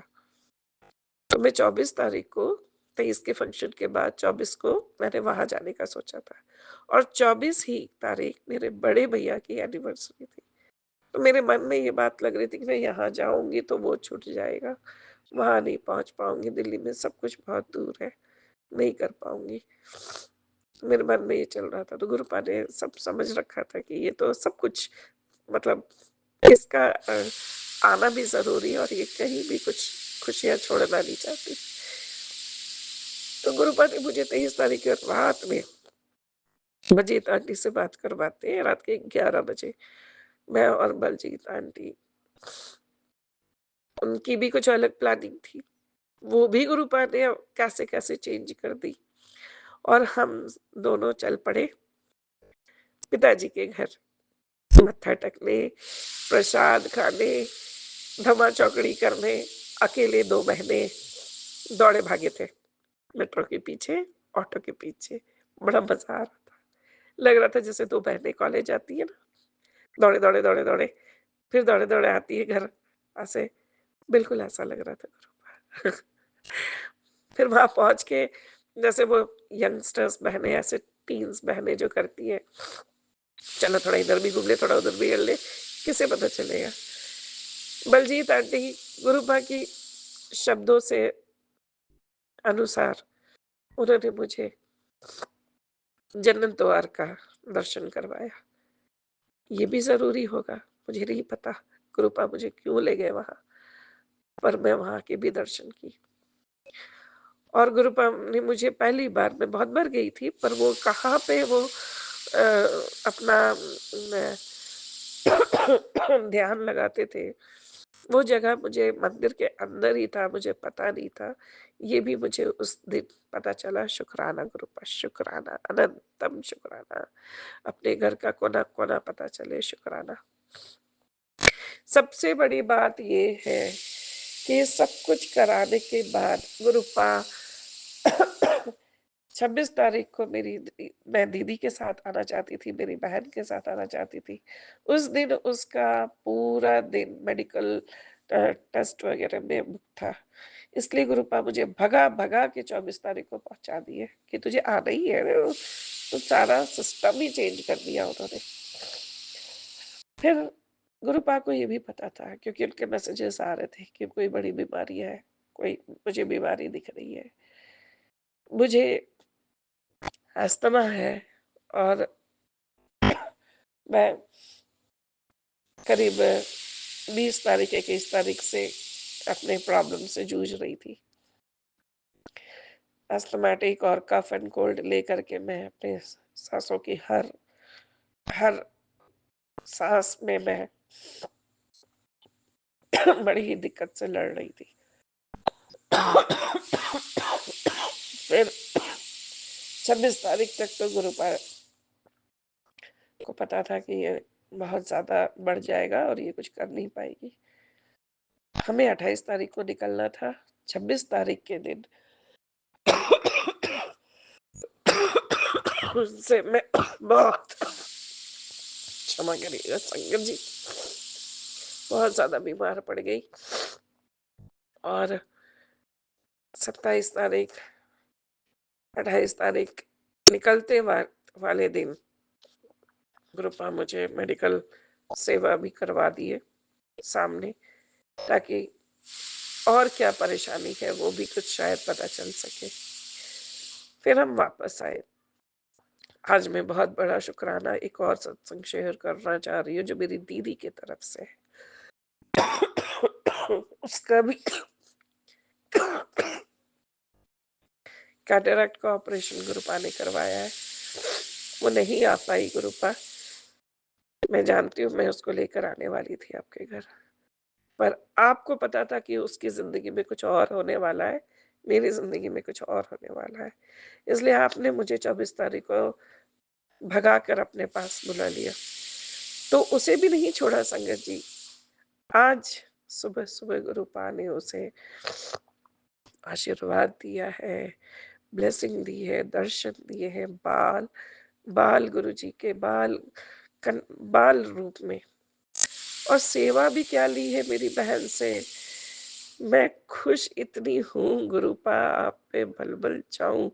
तो मैं 24 तारीख को 23 के फंक्शन के बाद 24 को मैंने वहां जाने का सोचा था, और 24 ही तारीख मेरे बड़े भैया की एनिवर्सरी थी। तो मेरे मन में ये बात लग रही थी कि मैं यहाँ जाऊंगी तो वो छूट जाएगा, वहां नहीं पहुंच पाऊंगी, दिल्ली में सब कुछ बहुत दूर है, नहीं कर पाऊंगी। मेरे मन में ये चल रहा था। तो गुरुपा ने सब समझ रखा था कि ये तो सब कुछ, मतलब इसका आना भी जरूरी है, और ये कहीं भी कुछ खुशियां छोड़ना नहीं चाहती। तो गुरुपा ने मुझे 23 तारीख की रात में बलजीत आंटी से बात करवाते हैं, रात के 11 बजे। मैं और बलजीत आंटी, उनकी भी कुछ अलग प्लानिंग थी, वो भी गुरुपा ने कैसे कैसे चेंज कर दी, और हम दोनों चल पड़े पिताजी के घर, मत्था टेकने, प्रसाद खाने, धमा चौकड़ी करने। अकेले 2 महीने दौड़े भागे थे, मेट्रो के पीछे, ऑटो के पीछे। बड़ा मजा आ रहा था, लग रहा था जैसे 2 बहनें कॉलेज आती है ना, दौड़े दौड़े दौड़े दौड़े, फिर दौड़े दौड़े आती है घर, ऐसे बिल्कुल ऐसा लग रहा था गुरुपा। फिर वहां पहुंच के जैसे वो यंगस्टर्स बहनें, ऐसे टीन्स बहनें जो करती है, चलो थोड़ा इधर भी घूम ले, थोड़ा उधर भी कर ले, किसे पता चलेगा। बलजीत आंटी गुरुपा की शब्दों से अनुसार उन्होंने मुझे जन्नत द्वार का दर्शन करवाया। ये भी जरूरी होगा, मुझे नहीं पता गुरुपा मुझे क्यों ले गए वहां, पर मैं वहां के भी दर्शन की। और गुरुपा ने मुझे पहली बार, मैं बहुत बार गई थी, पर वो कहाँ पे वो अपना ध्यान लगाते थे, वो जगह मुझे मंदिर के अंदर ही था, मुझे पता नहीं था। ये भी मुझे उस दिन पता चला। शुक्राना गुरुपा, शुक्राना, अनंतम शुक्राना। अपने घर का कोना-कोना पता चले, शुक्राना। सबसे बड़ी बात ये है कि सब कुछ कराने के बाद गुरुपा 26 तारीख को मैं दीदी के साथ आना चाहती थी, मेरी बहन के साथ आना चाहती थी। उस दिन उसका पूरा दिन मेडिकल टेस्ट वगैरह में बुक था। इसलिए गुरुपा मुझे भगा-भगा के 24 तारीख को पहुँचा दिए कि तुझे आना ही है। तो सारा सिस्टम ही चेंज कर दिया उन्होंने। फिर गुरुपा को ये भी पता था क्योंकि उनके मैसेजेस आ रहे थे कि कोई बड़ी बीमारी है, कोई मुझे बीमारी दिख रही है। मुझे अस्थमा है और मैं करीब 20 तारीख 21 तारीख से अपने प्रॉब्लम से जूझ रही थी। अस्थमैटिक और कफ एंड कोल्ड लेकर के मैं अपने सांसों की हर हर सांस में मैं बड़ी ही दिक्कत से लड़ रही थी। फिर 26 तारीख तक तो गुरुपा को पता था कि ये बहुत ज़्यादा बढ़ जाएगा और ये कुछ कर नहीं पाएगी। हमें 28 तारीख को निकलना था। 26 तारीख के दिन उससे मैं बहुत, क्षमा करिएगा संगत जी, बहुत ज़्यादा बीमार पड़ गई और 27 तारीख, 28 तारीख निकलते वाले दिन गुरुपा मुझे मेडिकल सेवा भी करवा दिए सामने, ताकि और क्या परेशानी है वो भी कुछ शायद पता चल सके। फिर हम वापस आए। आज मैं बहुत बड़ा शुक्राना एक और सत्संग शेयर करना चाह रही हूँ जो मेरी दीदी की तरफ से है। उसका भी कैटरेक्ट का ऑपरेशन गुरुपा ने करवाया है। वो नहीं आ पाई गुरुपा, मैं जानती हूँ, मैं उसको लेकर आने वाली थी आपके घर, पर आपको पता था कि उसकी जिंदगी में कुछ और होने वाला है, मेरी जिंदगी में कुछ और होने वाला है, इसलिए आपने मुझे 24 तारीख को भगा कर अपने पास बुला लिया। तो उसे भी नहीं छोड़ा संगत जी। आज सुबह सुबह गुरुपा ने उसे आशीर्वाद दिया है, ब्लेसिंग दी है, दर्शन दिए हैं, बाल बाल गुरुजी के बाल रूप में, और सेवा भी क्या ली है मेरी बहन से। मैं खुश इतनी हूँ गुरुपा, आप पे बल जाऊं।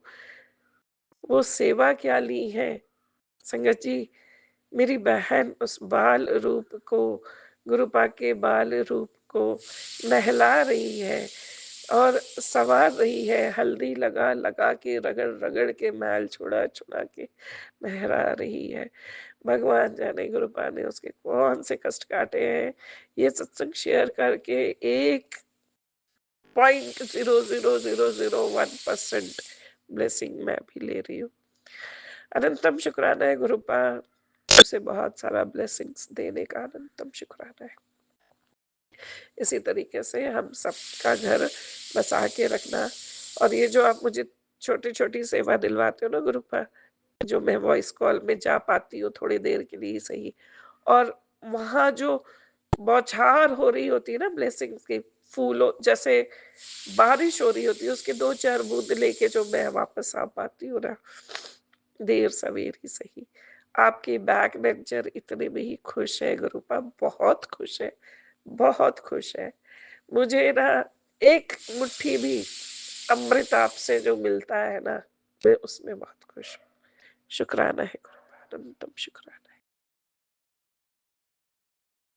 वो सेवा क्या ली है संगत जी। मेरी बहन उस बाल रूप को, गुरुपा के बाल रूप को नहला रही है और संवार रही है, हल्दी लगा लगा के, रगड़ रगड़ के, मैल छुड़ा छुड़ा के नहला रही है। भगवान जाने गुरुपा ने उसके कौन से कष्ट काटे हैं। ये सत्संग शेयर करके 1.00001% ब्लेसिंग मैं भी ले रही हूँ। अनंतम शुक्राना है गुरुपा, उसे बहुत सारा ब्लेसिंग्स देने का अनंतम शुक्राना है। इसी तरीके से हम सबका घर बसा के रखना। और ये जो आप मुझे छोटी छोटी सेवा दिलवाते हो ना गुरुपा, जो मैं वॉइस कॉल में जा पाती हूँ थोड़ी देर के लिए सही, और वहां जो बौछार हो रही होती है ना ब्लेसिंग्स की, फूलों जैसे बारिश हो रही होती है, उसके 2-4 बूंद लेके जो मैं वापस आ पाती हूँ ना, देर सवेर ही सही। आपके बैक बेंचर इतने में ही खुश है गुरुपा, बहुत खुश है, बहुत खुश है। मुझे ना एक मुट्ठी भी अमृत आपसे जो मिलता है ना, मैं उसमें बहुत खुश हूँ। शुक्राना है गुरुपा, अनंतम शुक्राना।